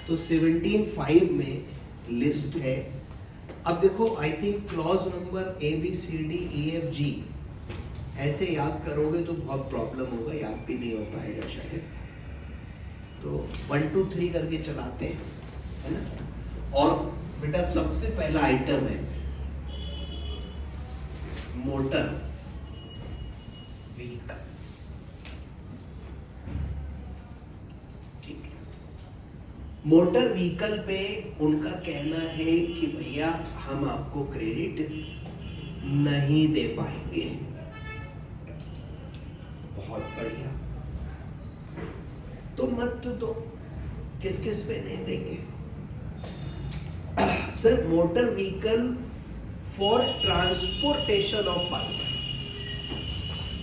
तो 17(5) में लिस्ट है। अब देखो, I think clause number ABCDEFG ऐसे याद करोगे तो बहुत प्रॉब्लम होगा, याद भी नहीं हो पाएगा शायद। तो 1 2 3 करके चलाते हैं, है ना। और बेटा सबसे पहला आइटम है मोटर व्हीकल। ठीक है, मोटर व्हीकल पे उनका कहना है कि भैया हम आपको क्रेडिट नहीं दे पाएंगे। बहुत बढ़िया, तो मत तो किस किस पे नहीं देंगे sir? Motor vehicle for transportation of person.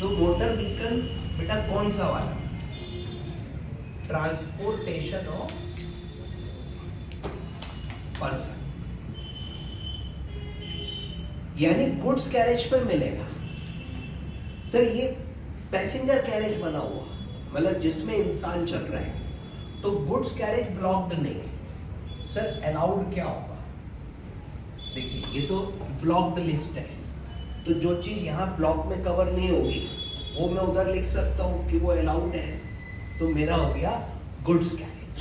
तो मोटर व्हीकल बेटा कौन सा वाला? ट्रांसपोर्टेशन ऑफ पर्सन, यानी गुड्स कैरेज पे मिलेगा सर। ये पैसेंजर कैरेज बना हुआ, मतलब जिसमें इंसान चल रहा है, तो गुड्स कैरेज ब्लॉक्ड नहीं है सर। अलाउड क्या होगा? देखिए, ये तो ब्लॉक्ड लिस्ट है, तो जो चीज यहाँ ब्लॉक में कवर नहीं होगी वो मैं उधर लिख सकता हूँ कि वो अलाउड है। तो मेरा हो गया गुड्स कैरेज।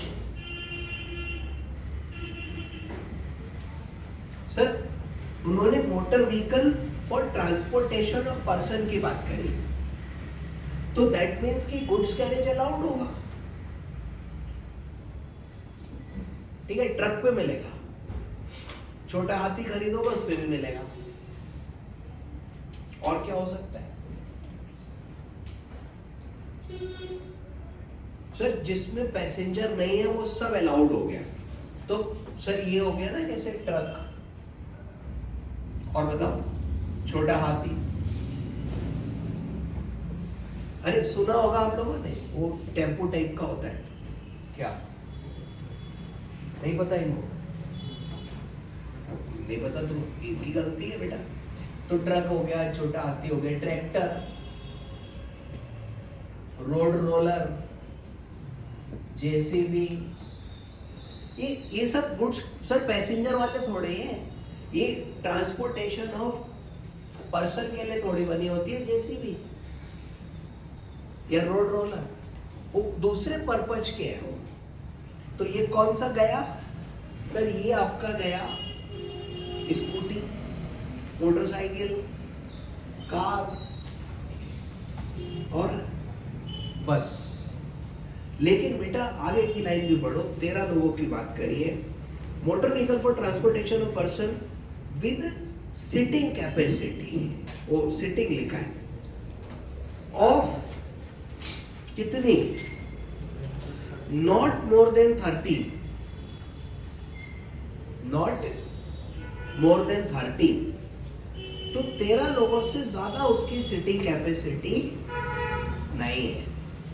सर उन्होंने motor vehicle for transportation of person की बात करी, तो दैट मीन्स कि गुड्स कैरेज अलाउड होगा। ठीक है, ट्रक पे मिलेगा, छोटा हाथी खरीदोगे उस पे भी मिलेगा। और क्या हो सकता है सर? जिसमें पैसेंजर नहीं है वो सब अलाउड हो गया। तो सर ये हो गया ना, जैसे ट्रक, और बताओ छोटा हाथी। अरे सुना होगा आप लोगों ने, वो टेम्पो टाइप का होता है, क्या नहीं पता इनको? नहीं पता तो इनकी गलती है बेटा। तो ट्रक हो गया, छोटा हाथी हो गया, ट्रैक्टर, रोड रोलर, जेसीबी, ये सब गुड्स सर पैसेंजर वाले थोड़े हैं। ये ट्रांसपोर्टेशन ऑफ पर्सन के लिए थोड़ी बनी होती है जेसीबी या रोड रोलर, वो दूसरे पर्पज के है। तो ये कौन सा गया सर? ये आपका गया स्कूटी, मोटरसाइकिल, कार और बस। लेकिन बेटा आगे की लाइन भी पढ़ो, 13 लोगों की बात करिए। Motor vehicle for transportation of person with sitting capacity, वो सिटिंग लिखा है, ऑफ कितनी? Not more than 30, not more than 30। तो 13 लोगों से ज्यादा उसकी सिटिंग कैपेसिटी नहीं है,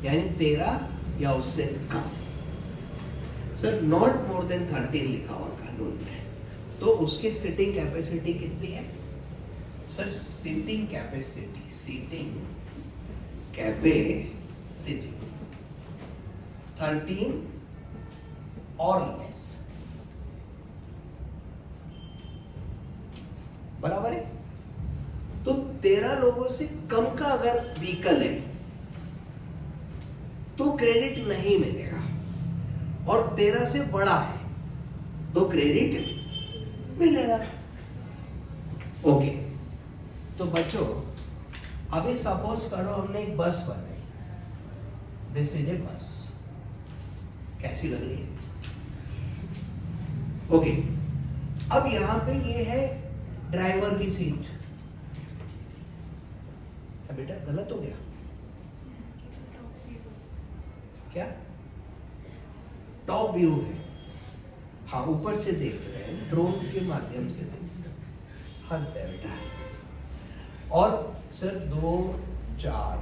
यानी 13 या उससे कम। सर नॉट मोर देन 30 लिखा हुआ कानून में, तो उसकी सिटिंग कैपेसिटी कितनी है sir? Seating capacity, seating capacity 13 और लेस, बराबर है। तो 13 लोगों से कम का अगर व्हीकल है तो क्रेडिट नहीं मिलेगा, और 13 से बड़ा है तो क्रेडिट मिलेगा। ओके, तो बच्चों अभी सपोज करो हमने एक बस बनाई, दिस इज ए बस, कैसी लग रही है? ओके, अब यहां पे ये है ड्राइवर की सीट। बेटा गलत हो गया क्या? टॉप व्यू है, हाँ ऊपर से देख रहे हैं, ड्रोन के माध्यम से देख रहे हैं। हाँ बेटा, और सर 2 4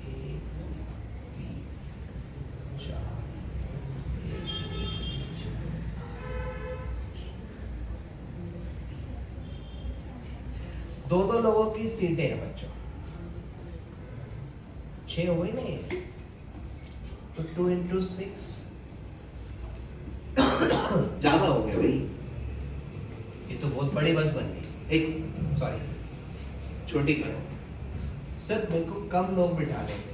1 3 4 दो दो लोगों की सीटें हैं बच्चों, 6 हो गई नहीं, तो 2 into 6 ज्यादा हो गया भाई, ये तो बहुत बड़ी बस बन गई। एक सॉरी छोटी करो सर, मेरे को कम लोग बिठा देंगे।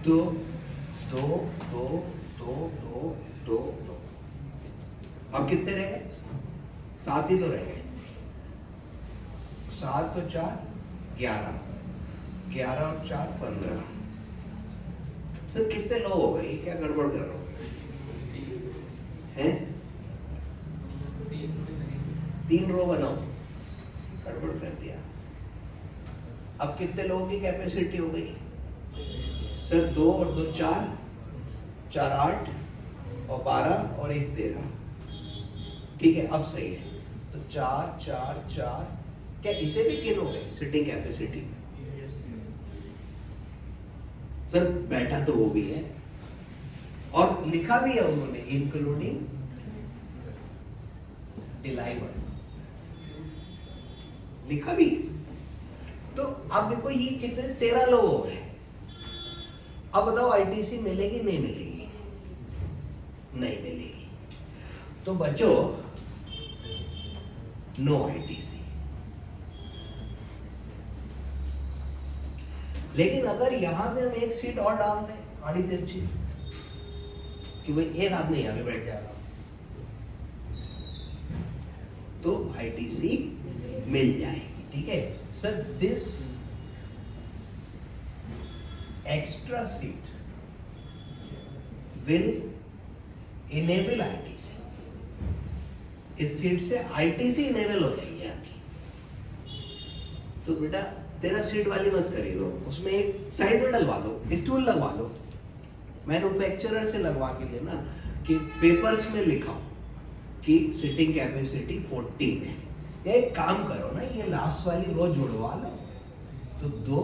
तो 2 2 2 2 2 2, अब कितने रहे? 7 ही तो रहे। 7 तो 4 11, 11 और 4 15। सर कितने लोग हो गए? क्या गड़बड़ कर रहे हो हैं? 3 रो बनाओ, गड़बड़ कर दिया। अब कितने लोगों की कैपेसिटी हो गई? सर 2 और 2 4, 4 8 और 12 और 1 13। ठीक है, अब सही है। तो 4 4 4, क्या इसे भी गिन हो गए सिटिंग कैपेसिटी? सर बैठा तो वो भी है और लिखा भी है उन्होंने, इंक्लूडिंग डिलाइवर लिखा भी है। तो अब देखो ये कितने 13 लोग हो गए। अब बताओ आईटीसी मिलेगी नहीं मिलेगी? नहीं मिलेगी। तो बच्चों नो आईटीसी। लेकिन अगर यहां पे हम एक सीट और डाल दें आड़ी तिरछी, कि भाई एक आदमी यहां पे बैठ जाएगा, तो आईटीसी मिल जाएगी। ठीक है sir, this extra seat will enable ITC. इस सीट से आईटीसी इनेबल हो जाएगी आपकी। तो बेटा तेरा सीट वाली मत करिए, दो उसमें एक साइड में डलवा लो, स्टूल लगवा लो, मैन्युफैक्चरर से लगवा के लेना कि पेपर्स में लिखा हो कि सिटिंग कैपेसिटी 14 है। या एक काम करो ना, ये लास्ट वाली रो जुड़वा लो, तो 2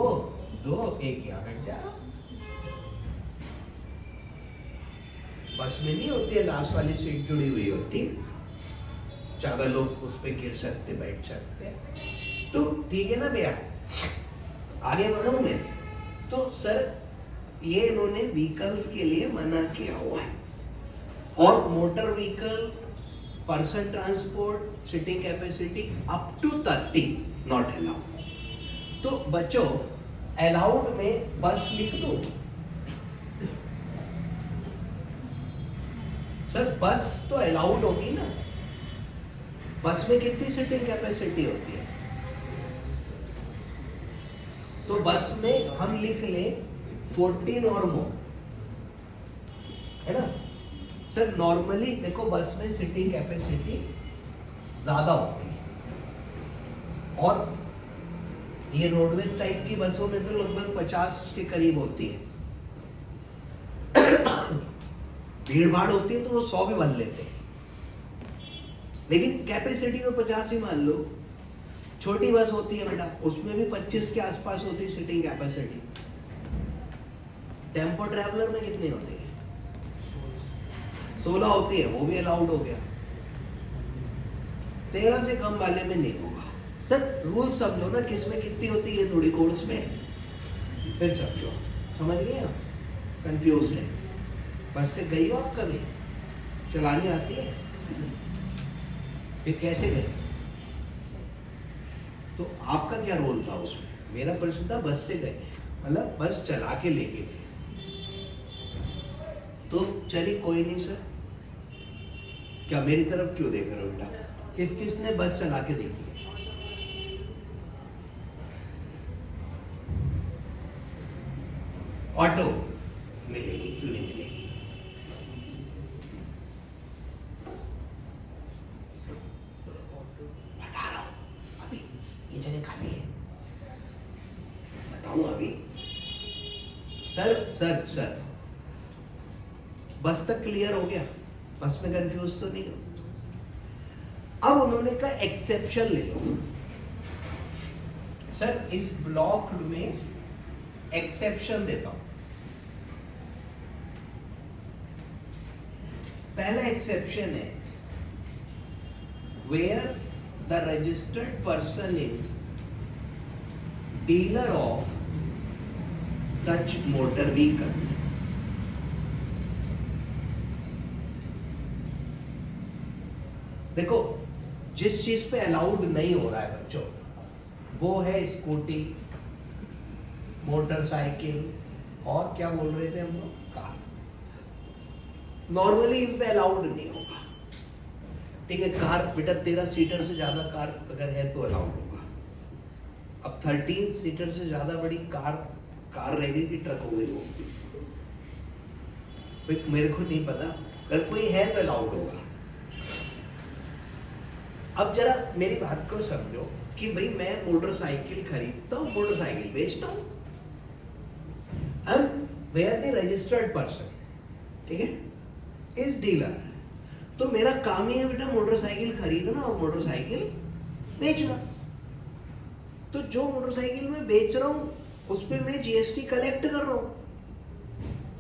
2 1 यहाँ बैठ जाओ। बस में नहीं होती है लास्ट वाली सीट जुड़ी हुई होती, ज्यादा लोग उस पर गिर सकते, बैठ सकते। तो ठीक है ना भैया, आगे बढ़ूं मैं। तो सर ये इन्होंने व्हीकल्स के लिए मना किया हुआ है, और motor vehicle, person transport, seating capacity up to 30 not allowed. तो बच्चों अलाउड में बस लिख दो सर, बस तो अलाउड होगी ना। बस में कितनी सिटिंग कैपेसिटी होती है? तो बस में हम लिख लें 14 और मोर, है ना सर। नॉर्मली देखो बस में सिटिंग कैपेसिटी ज्यादा होती है, और ये रोडवेज टाइप की बसों में तो लगभग 50 के करीब होती है। भीड़ भाड़ होती है तो वो 100 भी भर लेते हैं, लेकिन कैपेसिटी तो 50 ही मान लो। छोटी बस होती है बेटा, उसमें भी 25 के आसपास होती है सिटिंग कैपेसिटी। टेम्पो ट्रैवलर में कितनी होती है? 16 होती है, वो भी अलाउड हो गया। 13 से कम वाले में नहीं होगा। सर रूल समझो ना, किसमें कितनी होती है थोड़ी कोर्स में, फिर समझो। समझ गए आप? कंफ्यूज है? बस से गई हो आप कभी? चलानी आती है? फिर कैसे गए? तो आपका क्या रोल था उसमें? मेरा प्रश्न था बस से गए, मतलब बस चला के लेके गए। तो चलिए कोई नहीं सर, क्या मेरी तरफ क्यों देख रहे हो बेटा? किस किस ने बस चला के देखी है? ऑटो मिलेगी, क्यों नहीं मिलेगी? बता रहा हूं अभी, ये जगह खाली है, बताऊं अभी। सर सर बस तक क्लियर हो गया? बस में कंफ्यूज तो नहीं हो? अब उन्होंने कहा एक्सेप्शन ले लो। सर इस ब्लॉक में एक्सेप्शन देता हूं। पहला एक्सेप्शन है where the registered person is dealer of such motor vehicle. देखो, जिस चीज पे अलाउड नहीं हो रहा है बच्चों, वो है स्कूटी, मोटरसाइकिल, और क्या बोल रहे थे हम लोग, कार। नॉर्मली इन पे अलाउड नहीं होगा, ठीक है। कार बेटा 13 सीटर से ज्यादा कार अगर है तो अलाउड होगा। अब 13 सीटर से ज्यादा बड़ी कार रहेगी कि ट्रक हो गई वो, मेरे को नहीं पता, अगर कोई है तो अलाउड होगा। अब जरा मेरी बात को समझो कि भाई मैं मोटरसाइकिल खरीदता हूं, मोटरसाइकिल बेचता हूं, I am where the registered person, ठीक है, इज डीलर। तो मेरा काम ही है बेटा मोटरसाइकिल खरीदना और मोटरसाइकिल बेचना। तो जो मोटरसाइकिल मैं बेच रहा हूं उस पे मैं जीएसटी कलेक्ट कर रहा हूं,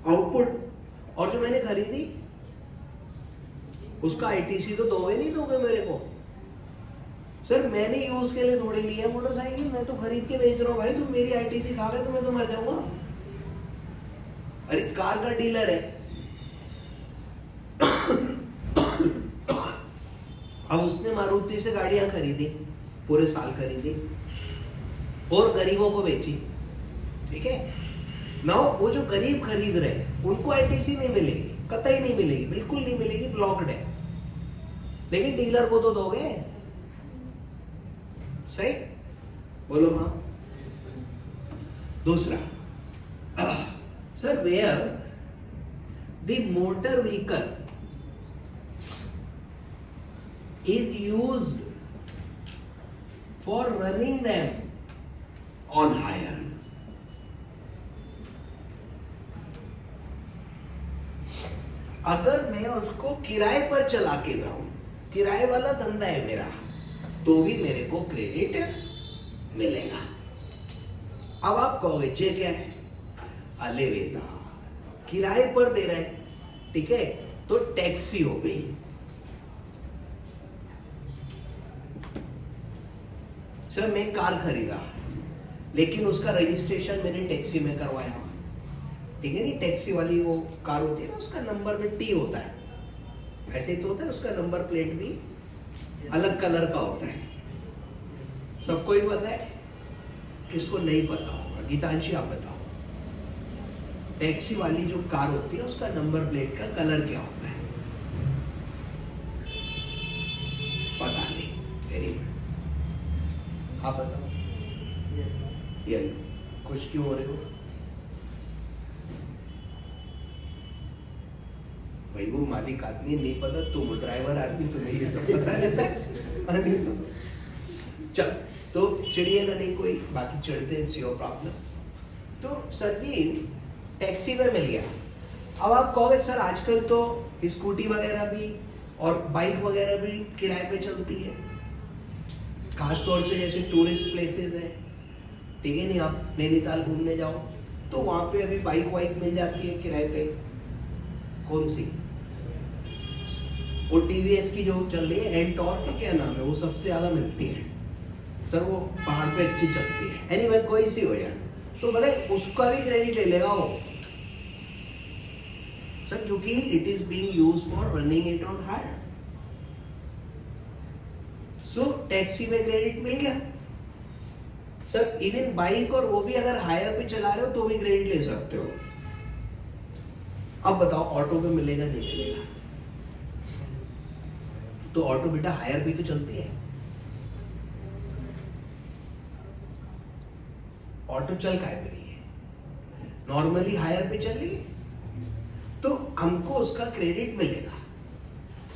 आउटपुट, और जो मैंने खरीदी उसका आईटीसी तो दोगे नहीं दोगे मेरे को। सर मैंने यूज के लिए थोड़ी ली है मोटरसाइकिल, मैं तो खरीद के बेच रहा हूँ भाई, तुम मेरी आईटीसी खा गए तो मैं तो मर जाऊंगा। अरे कार का डीलर है, अब उसने मारुति से गाड़ियां खरीदी, पूरे साल खरीदी और गरीबों को बेची, ठीक है ना। वो जो गरीब खरीद रहे हैं उनको आईटीसी नहीं मिलेगी, कतई नहीं मिलेगी, बिल्कुल नहीं मिलेगी, ब्लॉक्ड है। लेकिन डीलर को तो दोगे, सही बोलो हाँ। दूसरा, sir where the motor vehicle is used for running them on hire। अगर मैं उसको किराए पर चला के जाऊं, किराए वाला धंधा है मेरा, तो भी मेरे को क्रेडिट मिलेगा। अब आप कहोगे चे क्या है, अले वेदा किराए पर दे रहा है, ठीक है, तो टैक्सी हो गई। सर मैं कार खरीदा लेकिन उसका रजिस्ट्रेशन मैंने टैक्सी में करवाया, ठीक है, नहीं टैक्सी वाली वो कार होती है ना, उसका नंबर में टी होता है, ऐसे ही तो होता है, उसका नंबर प्लेट भी अलग कलर का होता है। सबको ही पता है, किसको नहीं पता होगा, गीतांशी आप बताओ, टैक्सी वाली जो कार होती है उसका नंबर प्लेट का कलर क्या होता है? पता नहीं, वेरी गुड, आप बताओ। ये खुश क्यों हो रहे हो भाई? वो मालिक आदमी नहीं पता, तुम ड्राइवर आदमी तुम्हें ये सब पता रहता है। चल तो चढ़िएगा नहीं कोई, बाकी चढ़ते हैं, इट्स योर प्रॉब्लम। तो सर जी टैक्सी में मिल गया। अब आप कहोगे सर आजकल तो स्कूटी वगैरह भी और बाइक वगैरह भी किराए पे चलती है, खास तौर से जैसे टूरिस्ट प्लेसेस है, ठीक है, नहीं आप नैनीताल घूमने जाओ तो वहाँ पे अभी बाइक वाइक मिल जाती है किराए पे। कौन सी? वो टीवीएस की जो चल रही है, एंटॉर्क के क्या नाम है, वो सबसे ज़्यादा मिलती है सर, वो पहाड़ पे अच्छी चलती है। एनीवे कोई सी हो जाए तो भले उसका भी क्रेडिट ले लेगा वो सर, क्योंकि it is being used for running it on hire. So taxi में क्रेडिट मिल गया सर। इवन बाइक और वो भी अगर हायर पे चला रहे हो तो भी क्रेडिट ले सकते हो। अब बताओ ऑटो पे मिलेगा नहीं मिलेगा? तो ऑटो बेटा हायर भी तो चलती है, ऑटो चल काहे पे रही है, नॉर्मली हायर पे चल रही है, तो हमको उसका क्रेडिट मिलेगा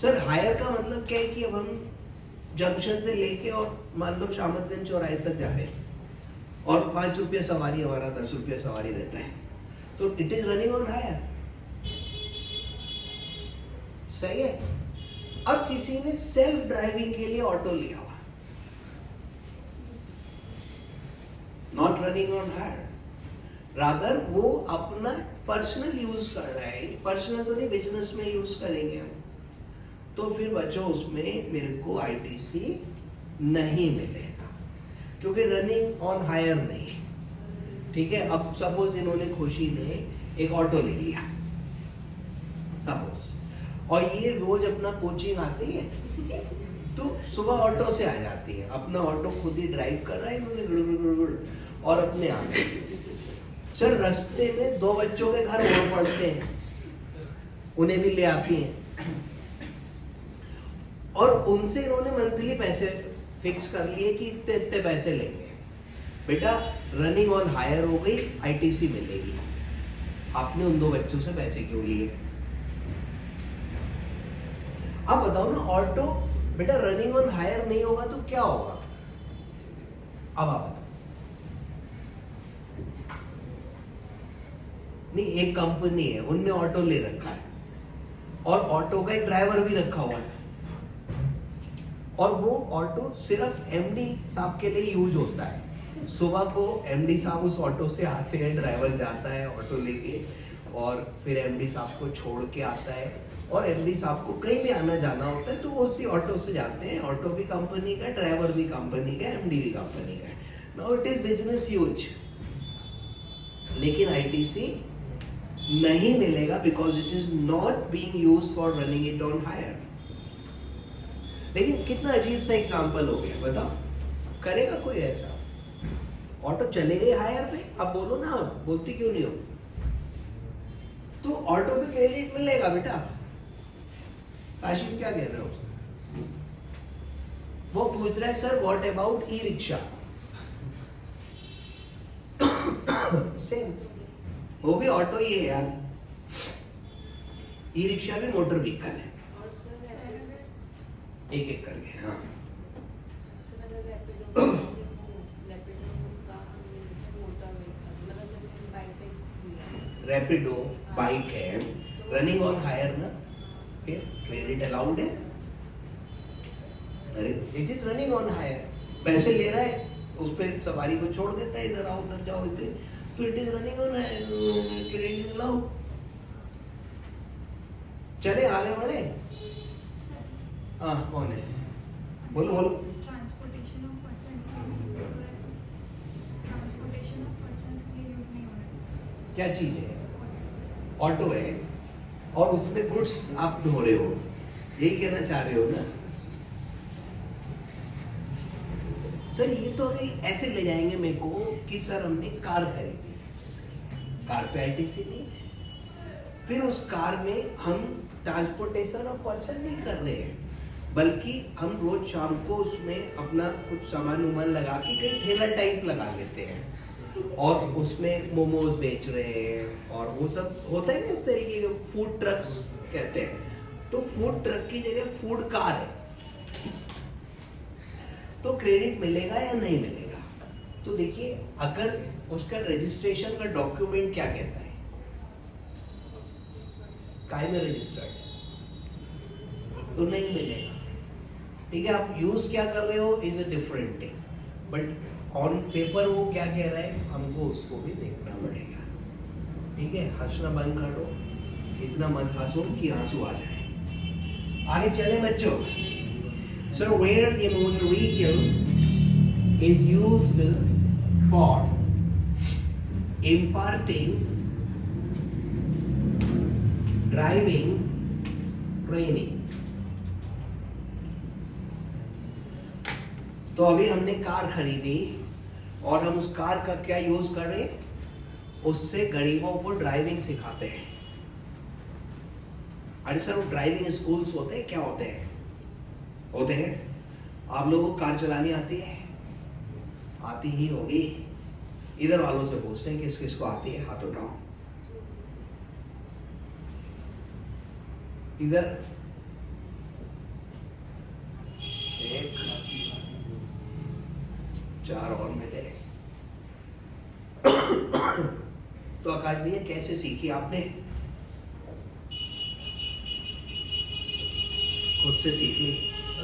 सर। हायर का मतलब क्या है कि अब हम जंक्शन से लेके और मान लो शामतगंज चौराहे तक जा रहे हैं और 5 रुपये सवारी हमारा 10 रुपये सवारी देता है, तो it is running on hire, सही है। अब किसी ने सेल्फ ड्राइविंग के लिए ऑटो लिया हुआ, not running on hire, rather वो अपना पर्सनल यूज कर रहा है, पर्सनल तो नहीं बिजनेस में यूज करेंगे हम, तो फिर बच्चों उसमें मेरे को आईटीसी नहीं मिलेगा, क्योंकि रनिंग ऑन हायर नहीं। ठीक है, अब सपोज इन्होंने, खुशी ने एक ऑटो ले लिया सपोज, और ये रोज अपना कोचिंग आती है, तो सुबह ऑटो से आ जाती है, अपना ऑटो खुद ही ड्राइव कर रहा है इन्होंने गुड़ गुड़ गुड़, और अपने आ गए। सर रास्ते में 2 बच्चों के घर और पड़ते हैं, उन्हें भी ले आती हैं, और उनसे इन्होंने मंथली पैसे फिक्स कर लिए कि इतने इतने पैसे लेंगे। बेटा रनिंग ऑन हायर हो गई, आईटीसी मिलेगी, आपने उन 2 बच्चों से पैसे क्यों लिए? अब बताओ ना, ऑटो बेटा रनिंग ऑन हायर नहीं होगा तो क्या होगा? अब आप बताओ। नहीं, एक कंपनी है, उनने ऑटो ले रखा है, और ऑटो का एक ड्राइवर भी रखा हुआ है, और वो ऑटो सिर्फ एमडी साहब के लिए यूज होता है। सुबह को एमडी साहब उस ऑटो से आते हैं, ड्राइवर जाता है ऑटो लेके, और फिर एमडी साहब को छोड़ के आता है, और एमडी साहब को कहीं भी आना जाना होता है तो वो उसी ऑटो से जाते हैं। ऑटो भी कंपनी का, ड्राइवर भी कंपनी का, एमडी भी कंपनी का। Now it is business use, लेकिन आईटीसी नहीं मिलेगा because it is not being used for running it on hire. लेकिन कितना अजीब सा एग्जांपल हो गया, बताओ, करेगा कोई ऐसा? ऑटो चले गए हायर पे, अब बोलो ना, बोलती क्यों नहीं हो? तो ऑटो पे क्रेडिट मिलेगा बेटा। काशिफ क्या कह रहे हो? वो पूछ रहा है sir what about e rickshaw? सेम, वो भी ऑटो ही है यार, ई रिक्शा भी मोटर व्हीकल है, एक एक करके। हाँ रैपिडो बाइक है, रनिंग ऑन हायर ना, फिर क्रेडिट अलाउड है, it is running on hire, पैसे ले रहा है, उस पर सवारी को छोड़ देता है, इधर आओ उधर जाओ इसे, तो it is running on hire, credit allowed. चले आगे बढ़े। हाँ कौन है? बोलो बोलो। ट्रांसपोर्टेशन ऑफ पर्सन के लिए यूज नहीं हो रहा। क्या चीज है? ऑटो है, और उसमें गुड्स आप ढो रहे हो, यही कहना चाह रहे हो ना? सर ये तो अभी ऐसे ले जाएंगे मेरे को कि सर हमने कार खरीदी, कार पे आईटीसी नहीं, फिर उस कार में हम ट्रांसपोर्टेशन ऑफ पर्सन नहीं कर रहे हैं, बल्कि हम रोज शाम को उसमें अपना कुछ सामान उमान लगा के कहीं ठेला टाइप लगा लेते हैं, और उसमें मोमोज बेच रहे हैं, और वो सब होता है ना इस तरीके के, फूड ट्रक्स कहते हैं। तो फूड ट्रक की जगह फूड कार है, तो क्रेडिट मिलेगा या नहीं मिलेगा? तो देखिए, अगर उसका रजिस्ट्रेशन का डॉक्यूमेंट क्या कहता है, काय में रजिस्टर्ड है, तो नहीं मिलेगा। ठीक है, आप यूज क्या कर रहे हो is a different thing, but on paper वो क्या कह रहा है हमको उसको भी देखना पड़ेगा। ठीक है, हंसना बंद कर दो, इतना मत हंसो कि आंसू आ जाए। आगे चले बच्चों। Sir where the motor vehicle is used for imparting driving training. तो अभी हमने कार खरीदी और हम उस कार का क्या यूज कर रहे हैं, उससे गरीबों को ड्राइविंग सिखाते हैं। अरे सर वो ड्राइविंग स्कूल्स होते हैं, क्या होते हैं? होते हैं। आप लोगों को कार चलानी आती है? आती ही होगी। इधर वालों से पूछते हैं किस किस को आती है, हाथ उठाओ। इधर एक, 4 और मिले। तो आकाश भैया कैसे सीखी आपने? खुद से सीख ली?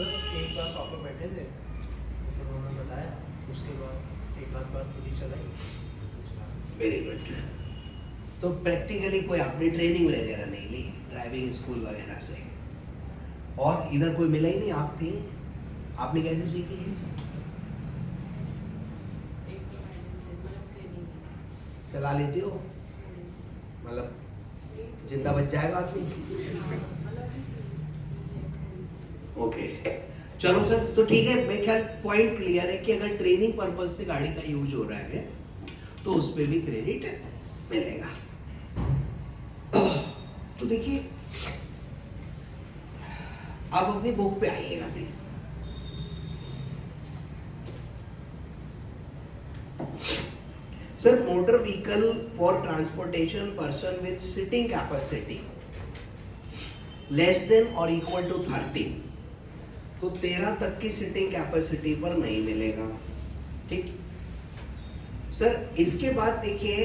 एक बार पापा बैठे थे तो फिर उन्होंने बताया, उसके बाद एक आध बार खुद ही चलाई। Very good. तो प्रैक्टिकली कोई आपने ट्रेनिंग वगैरह नहीं ली ड्राइविंग स्कूल वगैरह से? और इधर कोई मिला ही नहीं? आप थी, आपने कैसे सीखी है? एक तो guidance है, मतलब training है। चला लेती हो? मतलब जिंदा बच जाएगा आदमी? मतलब ओके चलो सर, तो ठीक है, मैं ख्याल पॉइंट क्लियर है कि अगर ट्रेनिंग पर्पज से गाड़ी का यूज हो रहा है तो उस पर भी क्रेडिट मिलेगा। तो देखिए अब अपनी बुक पे आइएगा please. Sir motor vehicle for transportation person with sitting capacity less than और इक्वल टू 13, तो 13 तक की सिटिंग कैपेसिटी पर नहीं मिलेगा। ठीक सर, इसके बाद देखिए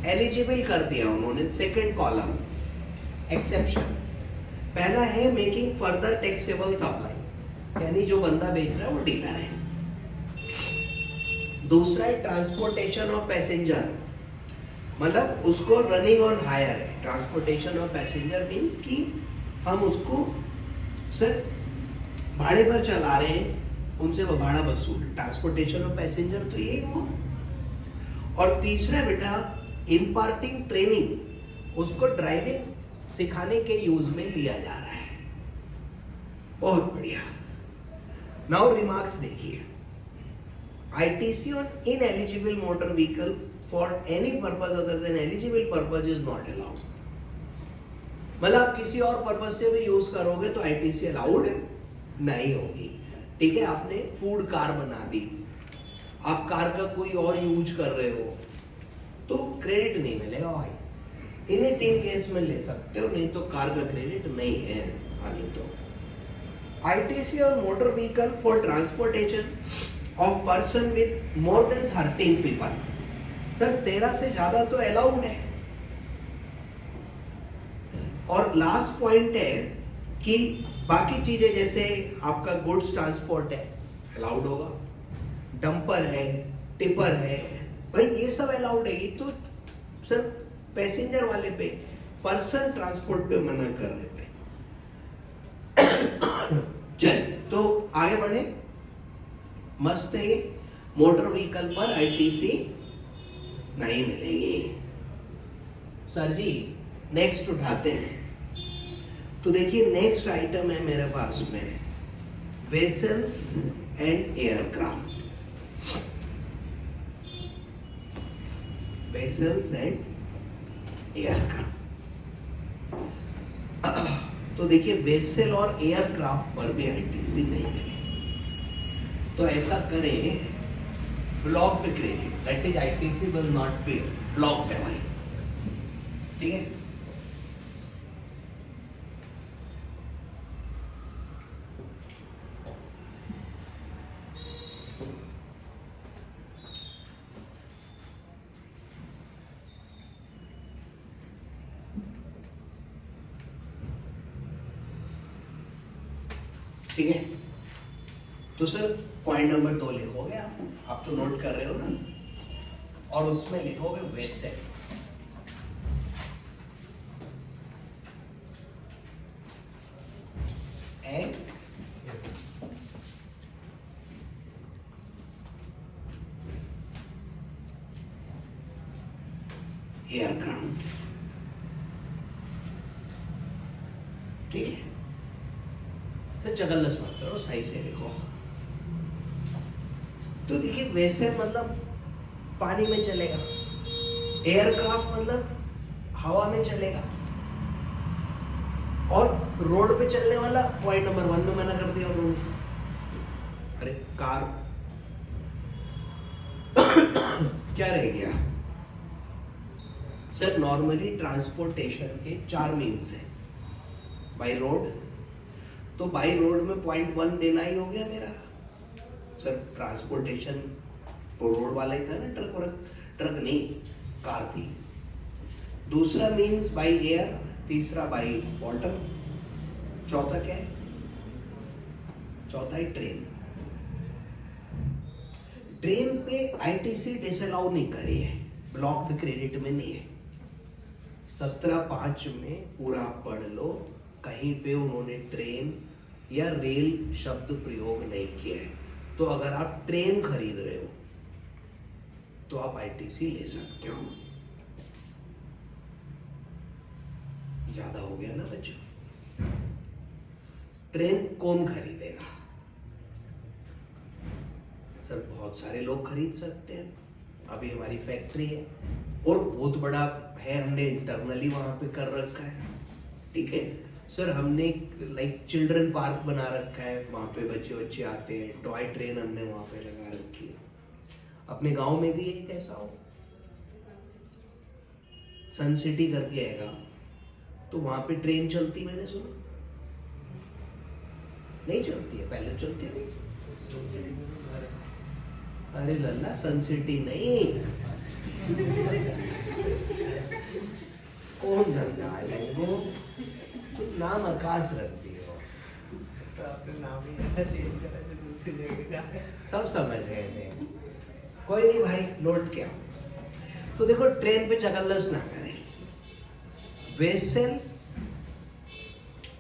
एलिजिबल कर दिया उन्होंने सेकंड कॉलम एक्सेप्शन। पहला है मेकिंग फर्दर टैक्सेबल सप्लाई, यानी जो बंदा बेच रहा है वो डीलर है। दूसरा है ट्रांसपोर्टेशन ऑफ पैसेंजर, मतलब उसको रनिंग ऑन हायर है। ट्रांसपोर्टेशन ऑफ पैसेंजर मींस कि हम उसको सर भाड़े पर चला रहे हैं, उनसे वो भाड़ा वसूल। ट्रांसपोर्टेशन ऑफ पैसेंजर तो यही हुआ। और तीसरा बेटा इम्पार्टिंग ट्रेनिंग, उसको ड्राइविंग सिखाने के यूज में लिया जा रहा है। बहुत बढ़िया। नाउ रिमार्क्स देखिए, ITC on ineligible motor vehicle for any purpose other than eligible purpose is not allowed। मतलब आप किसी और पर्पज से भी यूज करोगे तो ITC अलाउड नहीं होगी। ठीक है, आपने फूड कार बना दी, आप कार का कोई और यूज कर रहे हो तो क्रेडिट नहीं मिलेगा भाई। इन्हीं 3 केस में ले सकते हो, नहीं तो कार का क्रेडिट नहीं है। आगे तो ITC और motor vehicle for transportation of person with more than 13 people, sir 13 से ज्यादा तो अलाउड है। और लास्ट पॉइंट है कि बाकी चीजें जैसे आपका गुड्स ट्रांसपोर्ट है अलाउड होगा, डंपर है, टिपर है, भाई ये सब अलाउड है। ये तो सर पैसेंजर वाले पे, पर्सन ट्रांसपोर्ट पे मना कर रहे पे। चलिए तो आगे बढ़े। मस्त है, मोटर व्हीकल पर ITC नहीं मिलेगी। सर जी नेक्स्ट उठाते हैं। तो देखिए नेक्स्ट आइटम है मेरे पास में vessels and aircraft. Vessels and aircraft. तो देखिए वेसल और एयरक्राफ्ट पर भी ITC नहीं मिलेगी। तो ऐसा करें, ब्लॉक पे credit, that is ITC will not पे, ब्लॉक पे भाई। ठीक है, ठीक है। तो सर पॉइंट नंबर 2 लिखोगे आप तो नोट कर रहे हो ना, और उसमें लिखोगे वेसल एंड एयरक्राफ्ट। ठीक है, तो चगल्लस मत करो, सही से लिखो। तो देखिए वैसे मतलब पानी में चलेगा, एयरक्राफ्ट मतलब हवा में चलेगा, और रोड पे चलने वाला पॉइंट नंबर 1 में मना कर दिया उन्होंने। अरे कार क्या रह गया सर? नॉर्मली ट्रांसपोर्टेशन के 4 मीन्स हैं। बाय रोड, तो बाई रोड में पॉइंट 1 देना ही हो गया मेरा सर। ट्रांसपोर्टेशन तो रोड वाला ही था ना, ट्रक नहीं, कार थी। दूसरा मीन्स बाई एयर, तीसरा बाई वाटर, चौथा क्या है? चौथा है ट्रेन। ट्रेन पे ITC डिसअलाउ नहीं करी है, ब्लॉक्ड क्रेडिट में नहीं है। 17(5) में पूरा पढ़ लो, कहीं पे उन्होंने ट्रेन या रेल शब्द प्रयोग नहीं किया है, तो अगर आप ट्रेन खरीद रहे हो तो आप आईटीसी ले सकते हो। ज्यादा हो गया ना बच्चों? ट्रेन कौन खरीदेगा? सर बहुत सारे लोग खरीद सकते हैं, अभी हमारी फैक्ट्री है और बहुत बड़ा है, हमने इंटरनली वहां पे कर रखा है, ठीक है सर। हमने लाइक चिल्ड्रन पार्क बना रखा है, वहां पे बच्चे आते हैं, टॉय ट्रेन हमने वहां पे लगा रखी है। अपने गांव में भी एक ऐसा हो, सन सिटी करके आएगा, तो वहां पे ट्रेन चलती, मैंने सुना नहीं चलती है, पहले चलती थी। अरे लल्ला, सन सिटी नहीं, कौन समझा वो, कुछ नाम आकाश रखती हो। तो आपने नाम ही ऐसा चेंज करा है दूसरी जगह का। सब समझ गए थे, कोई नहीं भाई, नोट किया। तो देखो, ट्रेन पे चकल्लस ना करें। वेसल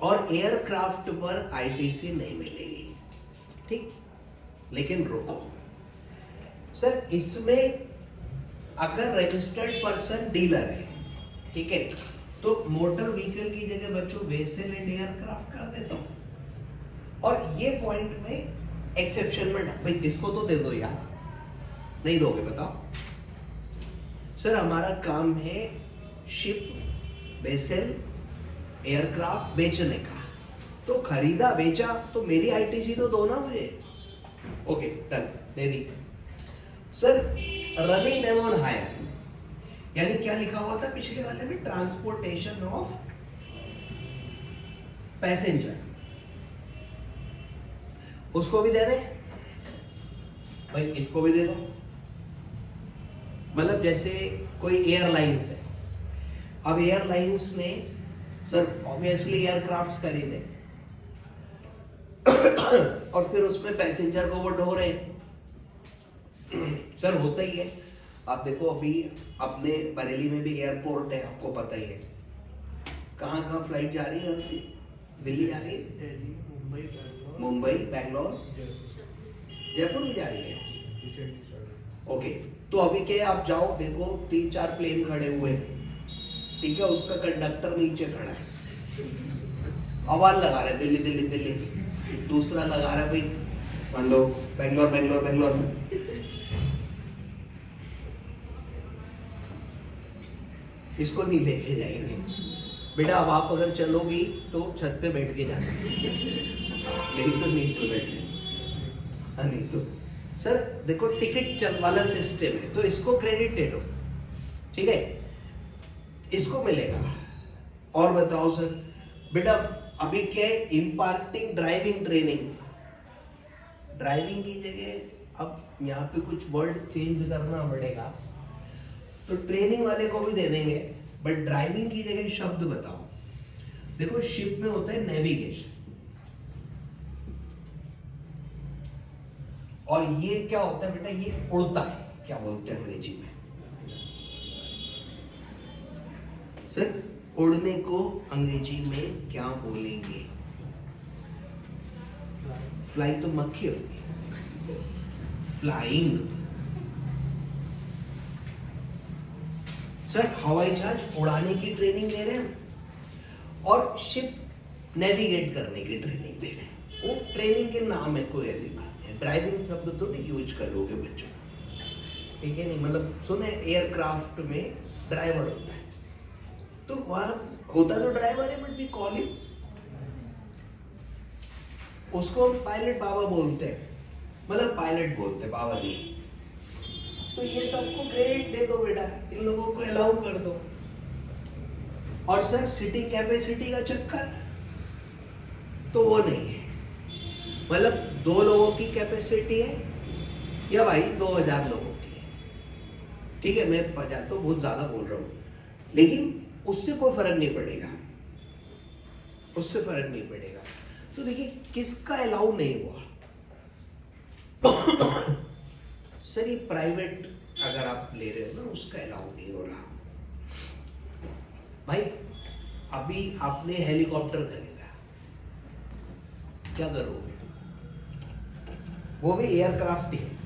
और एयरक्राफ्ट पर आईटीसी नहीं मिलेगी, ठीक। लेकिन रुको सर, इसमें अगर रजिस्टर्ड पर्सन डीलर है, ठीक है, तो मोटर व्हीकल की जगह बच्चों वेसल एंड एयरक्राफ्ट कर देता हूं। और ये पॉइंट में एक्सेप्शन में भाई इसको तो दे दो यार, नहीं दोगे बताओ? सर हमारा काम है शिप, वेसल, एयरक्राफ्ट बेचने का, तो खरीदा बेचा तो मेरी आईटीसी तो दो ना मुझे। ओके डन, दे दी। Sir running them on hire, यानी क्या लिखा हुआ था पिछले वाले में? ट्रांसपोर्टेशन ऑफ पैसेंजर, उसको भी दे दे भाई, इसको भी दे दो। मतलब जैसे कोई एयरलाइंस है, अब एयरलाइंस ने सर ऑब्वियसली एयरक्राफ्ट्स खरीदे और फिर उसमें पैसेंजर को वो ढो रहे हैं। सर होता ही है, आप देखो अभी अपने बरेली में भी एयरपोर्ट है, आपको पता ही है। कहाँ कहाँ फ्लाइट जा रही है हमसे? दिल्ली जा रही है, दिल्ली, मुंबई, बैंगलोर, मुंबई, बैंगलोर, जयपुर भी जा रही है। ओके, तो अभी क्या है, आप जाओ देखो 3-4 प्लेन खड़े हुए, ठीक है, उसका कंडक्टर नीचे खड़ा है, आवाज लगा रहा है दिल्ली दिल्ली दिल्ली, दूसरा लगा रहा है भाई मान लो बैंगलोर बैंगलोर बैंगलोर। इसको नहीं लेके जाएंगे बेटा, अब आप अगर चलोगी तो छत पे बैठ के जाना, नहीं तो नहीं तो बैठे। हाँ नहीं तो सर देखो टिकट चल वाला सिस्टम है, तो इसको क्रेडिट दे दो, ठीक है, इसको मिलेगा। और बताओ सर बेटा, अभी क्या है, इम्पार्टिंग ड्राइविंग ट्रेनिंग, ड्राइविंग की जगह अब यहाँ पे कुछ वर्ड चेंज करना पड़ेगा, तो ट्रेनिंग वाले को भी दे देंगे, बट ड्राइविंग की जगह शब्द बताओ। देखो शिप में होता है नेविगेशन, और ये क्या होता है बेटा, ये उड़ता है, क्या बोलते हैं अंग्रेजी में सर? उड़ने को अंग्रेजी में क्या बोलेंगे? फ्लाई तो मक्खी होगी, फ्लाइंग। सर हवाई जहाज उड़ाने की ट्रेनिंग दे रहे हैं और शिप नेविगेट करने की ट्रेनिंग दे रहे हैं, वो ट्रेनिंग के नाम है, कोई ऐसी बात नहीं। ड्राइविंग शब्द तो नहीं यूज करोगे बच्चों, ठीक है, नहीं मतलब सुने एयरक्राफ्ट में ड्राइवर होता है, तो वहां होता तो ड्राइवर है, बट भी कॉल हिम, उसको पायलट बाबा बोलते हैं, मतलब पायलट बोलते हैं, बाबा नहीं। तो ये सबको क्रेडिट दे दो बेटा, इन लोगों को अलाउ कर दो। और सर सिटी कैपेसिटी का चक्कर तो वो नहीं है, मतलब 2 लोगों की कैपेसिटी है या भाई 2000 लोगों की है, ठीक है, मैं तो बहुत ज्यादा बोल रहा हूँ, लेकिन उससे कोई फर्क नहीं पड़ेगा, उससे फर्क नहीं पड़ेगा। तो देखिए किसका अलाउ नहीं हुआ सर, ये प्राइवेट अगर आप ले रहे हो ना, उसका अलाउ नहीं हो रहा भाई। अभी आपने हेलीकॉप्टर खरीदा, क्या करोगे? वो भी एयरक्राफ्ट ही है।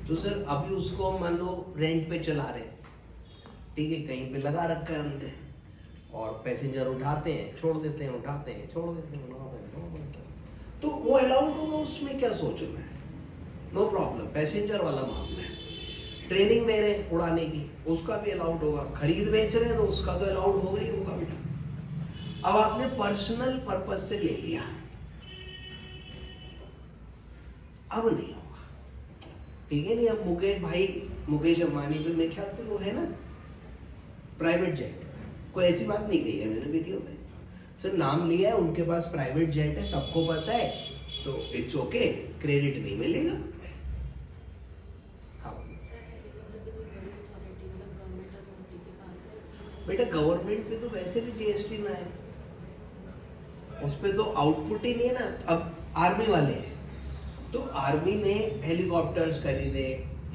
तो सर अभी उसको मान लो रेंट पे चला रहे हैं, ठीक है, कहीं पे लगा रखा है हमने, और पैसेंजर उठाते हैं छोड़ देते हैं, उठाते हैं छोड़ देते हैं, छोड़ देते हैं, तो वो अलाउड होगा, उसमें क्या सोच रहे हैं? नो प्रॉब्लम, पैसेंजर वाला मामला है। ट्रेनिंग दे रहे हैं उड़ाने की, उसका भी अलाउड होगा। खरीद बेच रहे हैं तो उसका तो अलाउड होगा ही होगा बेटा। अब आपने पर्सनल पर्पस से ले लिया, अब नहीं होगा, ठीक है नहीं। अब मुकेश अंबानी पे मेरे ख्याल से वो है ना प्राइवेट जेट, कोई ऐसी बात नहीं कही है मैंने वीडियो में, सर नाम लिया है, उनके पास प्राइवेट जेट है, सबको पता है, तो इट्स ओके, क्रेडिट नहीं मिलेगा। हाँ सर हेलीकॉप्टर की जो बड़ी अथॉरिटी मतलब गवर्नमेंट अथॉरिटी के पास है बेटा, गवर्नमेंट पे तो वैसे भी जीएसटी ना है, उस पे तो आउटपुट ही नहीं है ना। अब आर्मी वाले हैं तो आर्मी ने हेलीकॉप्टर्स खरीदे,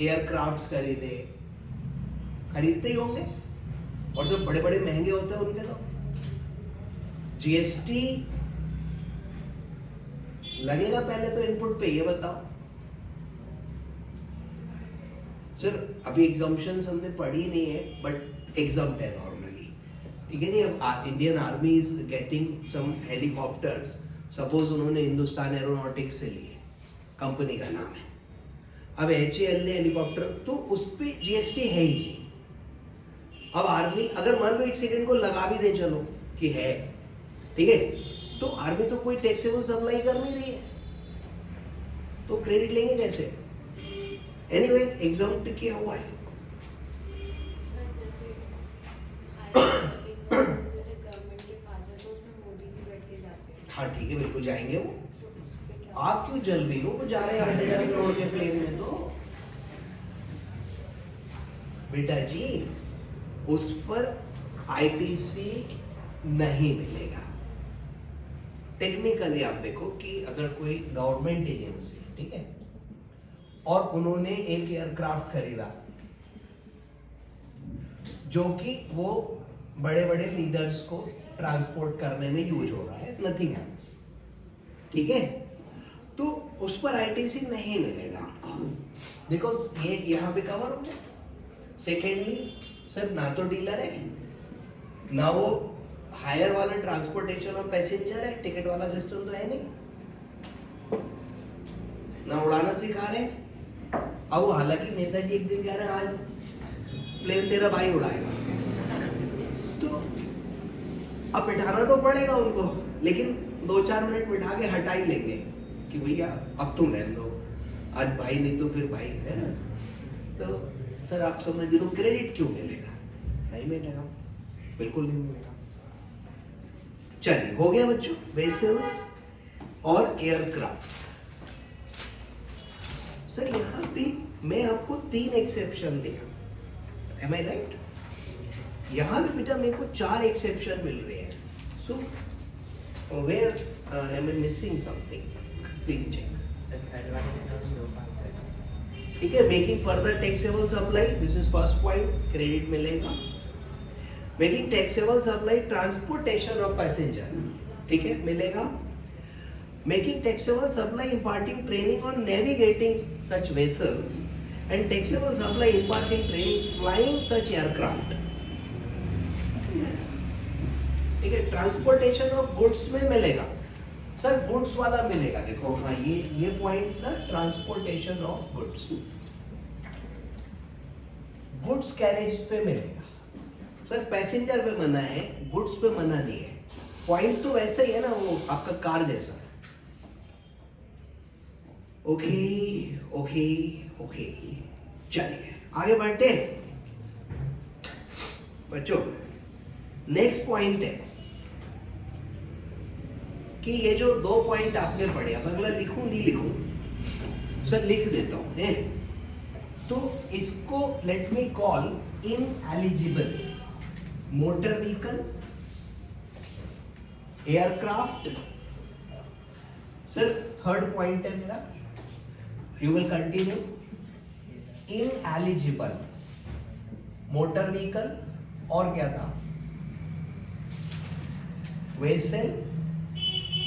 एयरक्राफ्ट्स खरीदते ही होंगे, और जो बड़े बड़े महंगे होते हैं उनके तो जीएसटी लगेगा पहले तो इनपुट पे। ये बताओ सर, अभी एग्जाम्पशंस हमने पढ़ी नहीं है, बट एग्जाम्प्ट है नॉर्मली, ठीक है नहीं। अब Indian army is getting some helicopters, suppose उन्होंने हिंदुस्तान एरोनॉटिक्स से लिए, कंपनी का नाम है, अब HAL ने हेलीकॉप्टर, तो उस पर जीएसटी है ही जी। अब आर्मी अगर मान लो एक सेकंड को लगा भी दे चलो कि है, ठीक है, तो आर्मी तो कोई टैक्सेबल सप्लाई कर नहीं रही है, तो क्रेडिट लेंगे कैसे? एनीवे एग्जाम्प्ट किया हुआ है। सर जैसे जैसे गवर्नमेंट के पास है तो उसमें मोदी जी बैठ के जाते हैं, हाँ ठीक है, बिल्कुल जाएंगे वो। तो उस पे क्या आप क्यों जल रही हो? वो जा रहे हैं 8,000 करोड़ के प्लेन में, तो बेटा जी उस पर आईटीसी नहीं मिलेगा। टेक्निकली आप देखो कि अगर कोई गवर्नमेंट एजेंसी, ठीक है, और उन्होंने एक एयरक्राफ्ट खरीदा जो कि वो बड़े बड़े लीडर्स को ट्रांसपोर्ट करने में यूज हो रहा है, नथिंग एल्स, ठीक है, तो उस पर आईटीसी नहीं मिलेगा बिकॉज ये यहां पे कवर हो गया। सेकेंडली सर, ना तो डीलर है, ना वो हायर वाला ट्रांसपोर्टेशन ऑफ पैसेंजर है, टिकट वाला सिस्टम तो है नहीं, ना उड़ाना सिखा रहे हैं। अब वो हालांकि नेताजी एक दिन कह रहे हैं आज प्लेन तेरा भाई उड़ाएगा, तो अब बिठाना तो पड़ेगा उनको, लेकिन 2-4 मिनट बिठा के हटा ही लेंगे कि भैया अब तुम रहने दो, आज भाई नहीं तो फिर भाई है ना। तो सर आप समझ लो क्रेडिट क्यों मिलेगा? नहीं मिलेगा, बिल्कुल नहीं मिलेगा। चलिए हो गया बच्चों, वेसल्स और एयरक्राफ्ट। सर यहाँ पे मैं आपको 3 एक्सेप्शन दिया, एम आई राइट? यहाँ पे बेटा मेरे को 4 एक्सेप्शन मिल रहे हैं, so where am I missing something? Please check. ठीक है, making further taxable supply, this is first point, credit मिलेगा। Making taxable supply transportation of passenger, ठीक है, मिलेगा। Making taxable supply imparting training on navigating such vessels and taxable supply imparting training flying such aircraft, ठीक है। ट्रांसपोर्टेशन ऑफ गुड्स में मिलेगा सर, गुड्स वाला मिलेगा, देखो हाँ ये पॉइंट ना, transportation of goods, goods carriage पे मिलेगा सर। पैसेंजर पे मना है, गुड्स पे मना नहीं है। पॉइंट तो वैसा ही है ना, वो आपका कार जैसा है। ओके ओके ओके, चलिए आगे बढ़ते बच्चों। नेक्स्ट पॉइंट है कि ये जो 2 पॉइंट आपने पढ़े, अब अगला लिखूं नहीं लिखूं? सर लिख देता हूं, है तो इसको let me call ineligible motor vehicle, aircraft. Sir third point है मेरा, you will continue. Ineligible motor vehicle और क्या था? वेसल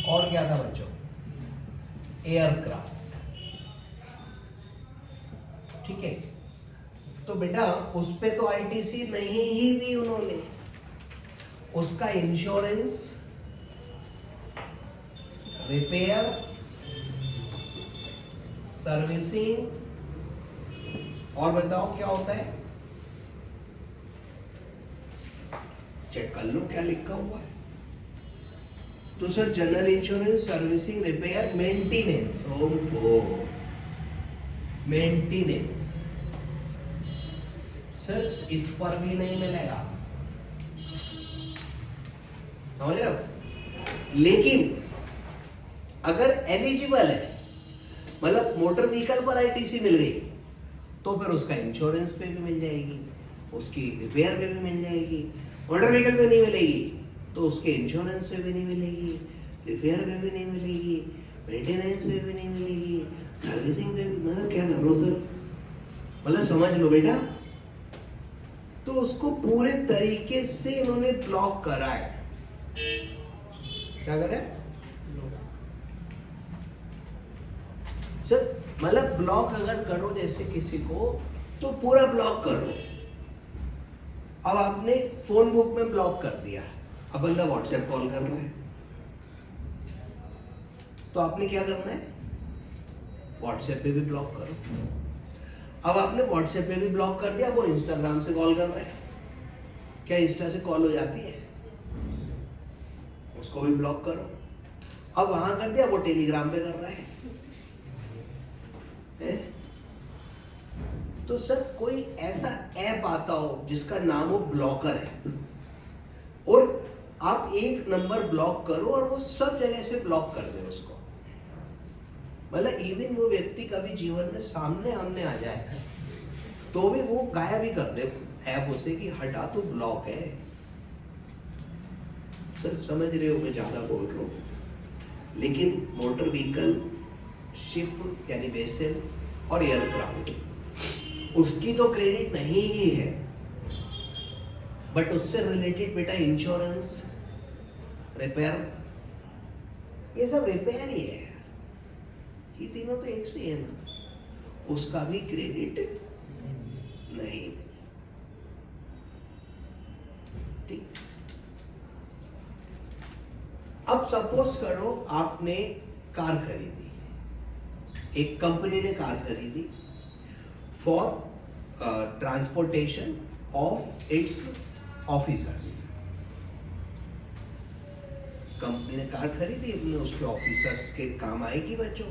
और क्या था बच्चों? एयरक्राफ्ट। ठीक है, तो बेटा उस पे तो आईटीसी नहीं ही दी उन्होंने, उसका इंश्योरेंस, रिपेयर, सर्विसिंग, और बताओ क्या होता है? चेक कर लो क्या लिखा हुआ है। तो sir general insurance, servicing, repair, maintenance. ओहो, मेंटेनेंस सर इस पर भी नहीं मिलेगा, समझ रहे हो? लेकिन अगर एलिजिबल है, मतलब मोटर व्हीकल पर आईटीसी मिल गई, तो फिर उसका इंश्योरेंस पे भी मिल जाएगी, उसकी रिपेयर पे भी मिल जाएगी। मोटर व्हीकल पे नहीं मिलेगी तो उसके इंश्योरेंस पे भी नहीं मिलेगी, रिपेयर पे भी नहीं मिलेगी, मेंटेनेंस पे भी नहीं मिलेगी, सर्विसिंग पे भी। मतलब क्या कर रहे हो सर? मतलब समझ लो बेटा, तो उसको पूरे तरीके से इन्होंने ब्लॉक करा है। क्या करा है सर? मतलब ब्लॉक अगर करो जैसे किसी को, तो पूरा ब्लॉक करो। अब आपने फोन बुक में ब्लॉक कर दिया, अब बंदा व्हाट्सएप कॉल कर रहा है, तो आपने क्या करना है? व्हाट्सएप पे भी ब्लॉक करो। अब आपने व्हाट्सएप पे भी ब्लॉक कर दिया, वो इंस्टाग्राम से कॉल कर रहा है, क्या इंस्टा से कॉल हो जाती है? उसको भी ब्लॉक करो। अब वहां कर दिया, वो टेलीग्राम पे कर रहा है। तो सर कोई ऐसा ऐप आता हो जिसका नाम हो ब्लॉकर है, और आप एक नंबर ब्लॉक करो और वो सब जगह से ब्लॉक कर दे उसको। मतलब इवन वो व्यक्ति कभी जीवन में सामने आमने आ जाए तो भी वो गायब ही कर दे ऐप उसे कि हटा, तो ब्लॉक है। सर समझ रहे हो, मैं ज्यादा बोल रहा हूं, लेकिन मोटर व्हीकल, शिप यानी वेसल और एयरक्राफ्ट, उसकी तो क्रेडिट नहीं ही है, बट उससे रिलेटेड बेटा इंश्योरेंस, रिपेयर, ये सब रिपेयर ही है। ये तीनों तो एक से है ना, उसका भी क्रेडिट नहीं। ठीक, अब सपोज करो आपने कार खरीदी, एक कंपनी ने कार खरीदी for transportation of its officers. Company ने कार खरीदी, अपने उसके ऑफिसर्स के काम आएगी बच्चों,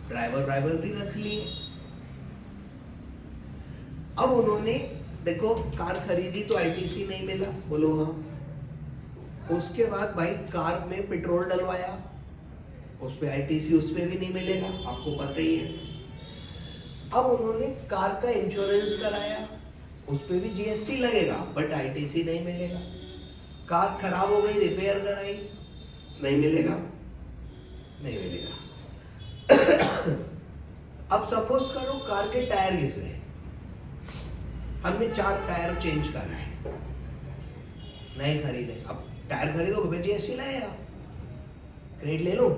ड्राइवर भी रख लिए। अब उन्होंने देखो कार खरीदी तो आईटीसी नहीं मिला, बोलो हाँ। उसके बाद भाई कार में पेट्रोल डलवाया, उस पे आईटीसी उस पे भी नहीं मिलेगा, आपको पता ही है। अब उन्होंने कार का इंश्योरेंस कराया, उस पे भी जीएसटी लगेगा, बट आईटीसी नहीं मिलेगा। कार खराब हो गई, रिपेयर कराई, नहीं मिलेगा, नहीं मिलेगा। अब सपोज करो कार के टायर घिस गए, हमने 4 टायर चेंज कराए, नए खरीदे। अब टायर खरीदोगे फिर जीएसटी लगेगा, क्रेडिट ले लो,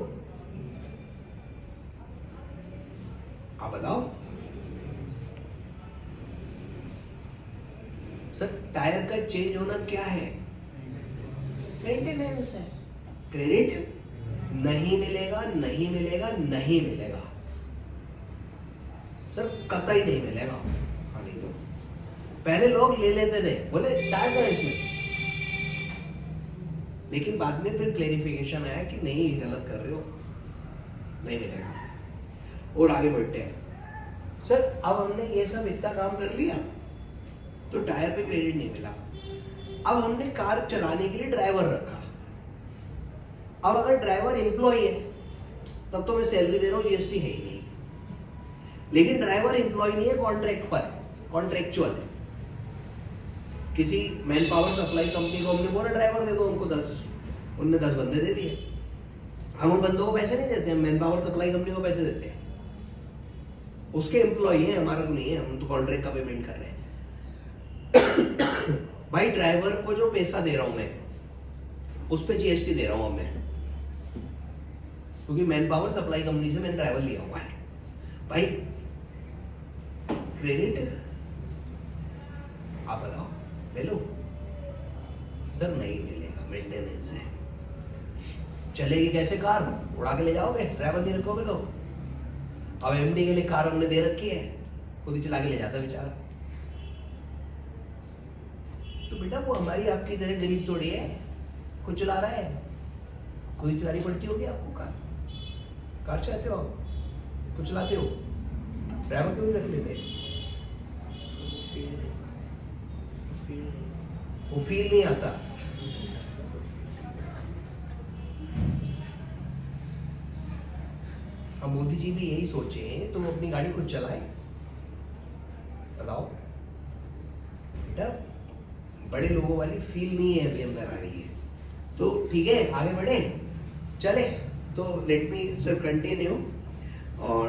आप बताओ सर। टायर का चेंज होना क्या है? मेंटेनेंस है। क्रेडिट नहीं मिलेगा, नहीं मिलेगा, नहीं मिलेगा सर, कतई नहीं मिलेगा। हाँ नहीं तो पहले लोग ले लेते थे, बोले टायर का इसमें, लेकिन बाद में फिर क्लेरिफिकेशन आया कि नहीं गलत कर रहे हो, नहीं मिलेगा। और आगे बढ़ते हैं सर। अब हमने ये सब इतना काम कर लिया तो टायर पे क्रेडिट नहीं मिला। अब हमने कार चलाने के लिए ड्राइवर रखा। अब अगर ड्राइवर एम्प्लॉय है तब तो मैं सैलरी दे रहा हूँ, जीएसटी है ही नहीं। लेकिन ड्राइवर एम्प्लॉय नहीं है, कॉन्ट्रैक्ट पर, कॉन्ट्रैक्चुअल है। किसी मैन पावर सप्लाई कंपनी को हमने बोला ड्राइवर दे दो उनको 10, उनने 10 बंदे दे दिए। हम उन बंदों को पैसे नहीं देते, हम मैन पावर सप्लाई कंपनी को पैसे देते हैं, उसके एम्प्लॉय हैं, हमारा को नहीं है, हम तो कॉन्ट्रैक्ट का पेमेंट कर रहे हैं। भाई ड्राइवर को जो पैसा दे रहा हूं मैं, उस पे जीएसटी दे रहा हूं मैं, क्योंकि मैन पावर सप्लाई कंपनी से मैंने ड्राइवर लिया हुआ है भाई। क्रेडिट आप बताओ ले लो सर, नहीं मिलेगा, मेंटेनेंस है। चलेगी कैसे कार? उड़ा के ले जाओगे, ड्राइवर नहीं रखोगे तो। अब एमडी के लिए कार हमने दे रखी है, खुद ही चला के ले जाता बेचारा। तो बेटा वो हमारी आपकी तरह गरीब थोड़ी है, खुद चला रहा है, खुद ही चलानी पड़ती होगी आपको कार। कार चाहते हो आप, खुद चलाते हो, ड्राइवर क्यों नहीं रख लेते? वो फील नहीं आता। अब मोदी जी भी यही सोचे तो वो अपनी गाड़ी खुद चलाए। बताओ बेटा, बड़े लोगों वाली फील नहीं है अभी अंदर आ रही है। तो ठीक है, आगे बढ़े चले। तो लेट मी सर कंटिन्यू। और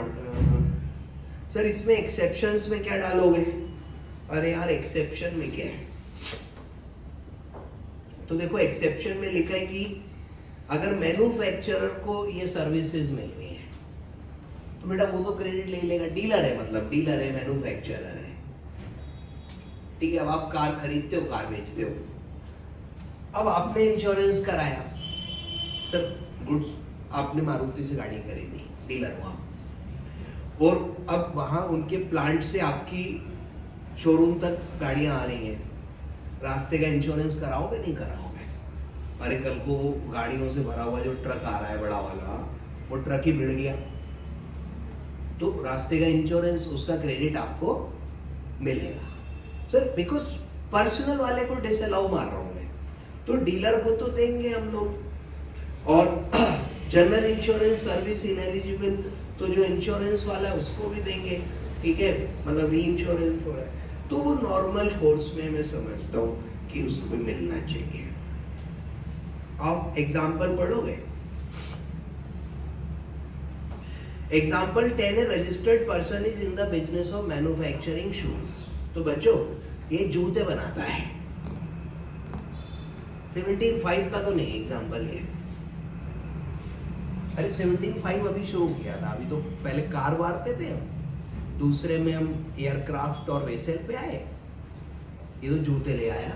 सर इसमें एक्सेप्शंस में क्या डालोगे? अरे यार एक्सेप्शन में क्या है? तो देखो एक्सेप्शन में लिखा है कि अगर मैन्युफैक्चरर को ये सर्विसेज मिल रही है तो बेटा वो तो क्रेडिट ले लेगा। डीलर है, मतलब डीलर है, मैन्युफैक्चरर है, ठीक है। अब आप कार खरीदते हो, कार बेचते हो, अब आपने इंश्योरेंस कराया सर, गुड्स आपने मारुति से गाड़ी खरीदी, डीलर हुआ, और अब वहां उनके प्लांट से आपकी शोरूम तक गाड़ियां आ रही हैं, रास्ते का इंश्योरेंस कराओगे नहीं कराओगे? अरे कल को गाड़ियों से भरा हुआ जो ट्रक आ रहा है बड़ा वाला, वो ट्रक ही भिड़ गया, तो रास्ते का इंश्योरेंस, उसका क्रेडिट आपको मिलेगा सर। बिकॉज पर्सनल वाले को डिसअलाउ मार रहा हूं मैं, तो डीलर को तो देंगे हम लोग। और जनरल इंश्योरेंस सर्विस इनएलिजिबल, तो जो इंश्योरेंस वाला है उसको भी देंगे, ठीक है, मतलब री इंश्योरेंस हो रहा है, तो वो नॉर्मल कोर्स में मैं समझता हूँ कि उसको मिलना चाहिए। आप एग्जाम्पल पढ़ोगे? एग्जाम्पल 10 है, registered person is in the business of manufacturing shoes. तो बच्चों ये जूते बनाता है। 17.5 का तो नहीं एग्जाम्पल ये। अरे 17.5 अभी शुरू किया था, अभी तो पहले कार वार पे थे, दूसरे में हम एयरक्राफ्ट और वेसल पे आए, ये तो जूते ले आया।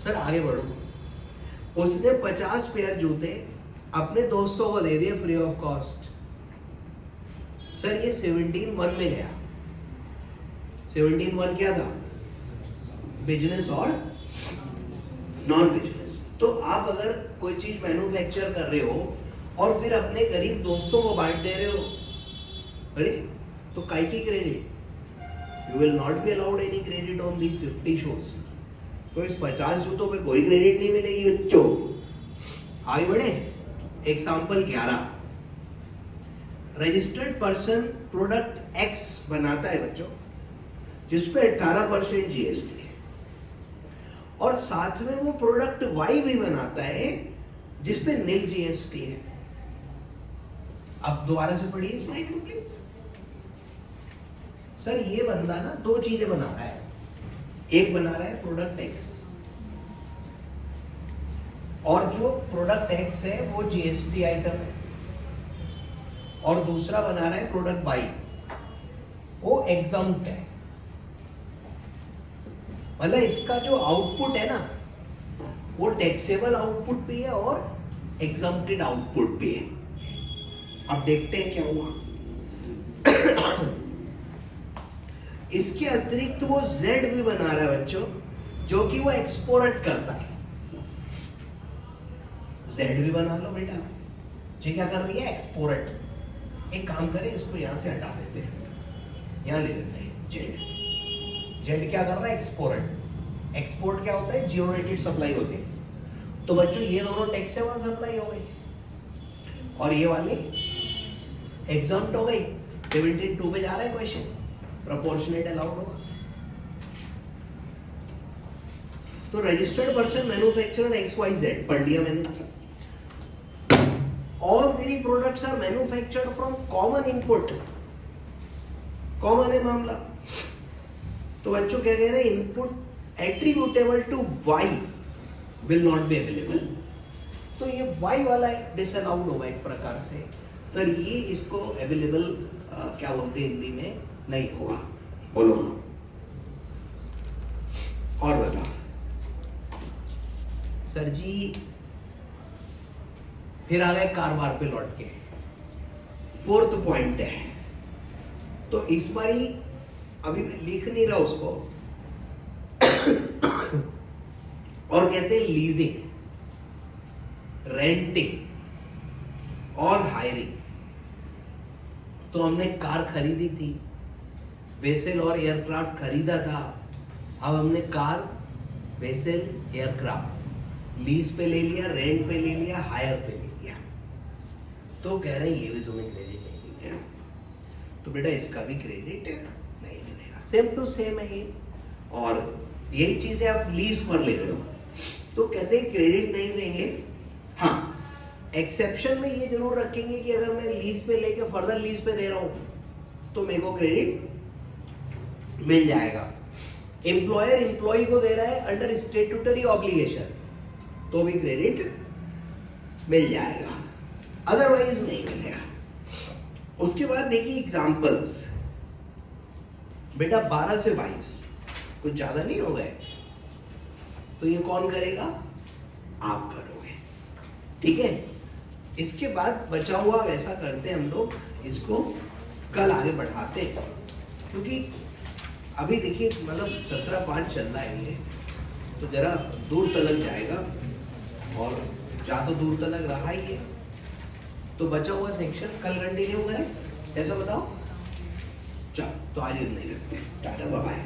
सर आगे बढ़ो। उसने 50 पेयर जूते अपने दोस्तों को दे दिए फ्री ऑफ कॉस्ट। सर ये 17.1 में गया। 17.1 क्या था? बिजनेस और नॉन बिजनेस। तो आप अगर कोई चीज मैन्युफैक्चर कर रहे हो और फिर अपने गरीब दोस्तों को बांट दे रहे हो, अरे तो काई की credit? You will not be allowed any credit on these 50 shows. तो इस 50 जूतों पे कोई क्रेडिट नहीं मिलेगी बच्चों। आगे बढ़े। Example 11, registered person product x बनाता है बच्चों, जिसपे 18% जीएसटी है, और साथ में वो प्रोडक्ट वाई भी बनाता है जिसपे नील जीएसटी है। अब दोबारा से पढ़िए स्लाइड को प्लीज। सर ये बंदा ना दो चीजें बना रहा है, एक बना रहा है प्रोडक्ट एक्स, और जो प्रोडक्ट एक्स है वो जीएसटी आइटम है, और दूसरा बना रहा है प्रोडक्ट वाई, वो एग्जम्प्ट है। मतलब इसका जो आउटपुट है ना वो टैक्सेबल आउटपुट भी है और एग्जम्प्टेड आउटपुट भी है। अब देखते हैं क्या हुआ। इसके अतिरिक्त वो जेड भी बना रहा है बच्चों, जो कि वो एक्सपोर्ट करता है। जेड भी बना लो बेटा, ये क्या कर रही है? एक्सपोर्ट। एक काम करें, इसको यहां से हटा देते हैं, यहां ले लेते हैं जेड। जेड क्या कर रहा है? एक्सपोर्ट। एक्सपोर्ट क्या होता है? जीरो रेटेड सप्लाई होती है। तो बच्चों ये दोनों टैक्सेबल सप्लाई हो गई और ये वाली एग्जम्प्ट हो गई। 17.2 पे जा रहा है क्वेश्चन, प्रोपोर्शनेट अलाउड होगा। तो रजिस्टर्ड पर्सन मैन्युफैक्चरर XYZ पढ़ लिया मैंने। All three products are manufactured from common input. Common है मामला। तो बच्चों क्या कह रहे हैं? Input attributable to Y will not be available. तो ये वाई वाला डिसअलाउड होगा एक प्रकार से। सर ये इसको अवेलेबल क्या बोलते हैं हिंदी में नहीं होगा। बोलो और बता सर जी। फिर आ गए कारवार पे लौट के, फोर्थ पॉइंट है। तो इस बारी अभी मैं लिख नहीं रहा उसको और कहते हैं लीजिंग, रेंटिंग और हायरिंग। तो हमने कार खरीदी थी, वेसल और एयरक्राफ्ट खरीदा था। अब हमने कार, वेसल, एयरक्राफ्ट लीज पे ले लिया, रेंट पे ले लिया, हायर पे ले लिया। तो कह रहे हैं ये भी तुम्हें क्रेडिट नहीं मिलेगा, तो बेटा इसका भी क्रेडिट नहीं मिलेगा। सेम टू सेम है ये। और यही चीजें आप लीज पर ले रहे हो तो कहते हैं क्रेडिट नहीं देंगे। हाँ, एक्सेप्शन में ये जरूर रखेंगे कि अगर मैं लीज पे लेके फर्दर लीज पे दे रहा हूं तो मेरे को क्रेडिट मिल जाएगा। एम्प्लॉयर एम्प्लॉय को दे रहा है अंडर स्टेट्यूटरी ऑब्लिगेशन तो भी क्रेडिट मिल जाएगा, अदरवाइज नहीं मिलेगा। उसके बाद देखिए एग्जांपल्स। बेटा 12 से 22 कुछ ज्यादा नहीं हो गए, तो ये कौन करेगा? आप करोगे, ठीक है। इसके बाद बचा हुआ वैसा करते हम लोग, इसको कल आगे बढ़ाते हैं, क्योंकि अभी देखिए मतलब 17/5 चल रहा है ये, तो जरा दूर तलक जाएगा और जा तो दूर तलक रहा ही है। तो बचा हुआ सेक्शन कल कंटिन्यू करें, ऐसा बताओ। चलो तो आज इतना ही रखते हैं। Tata bye bye.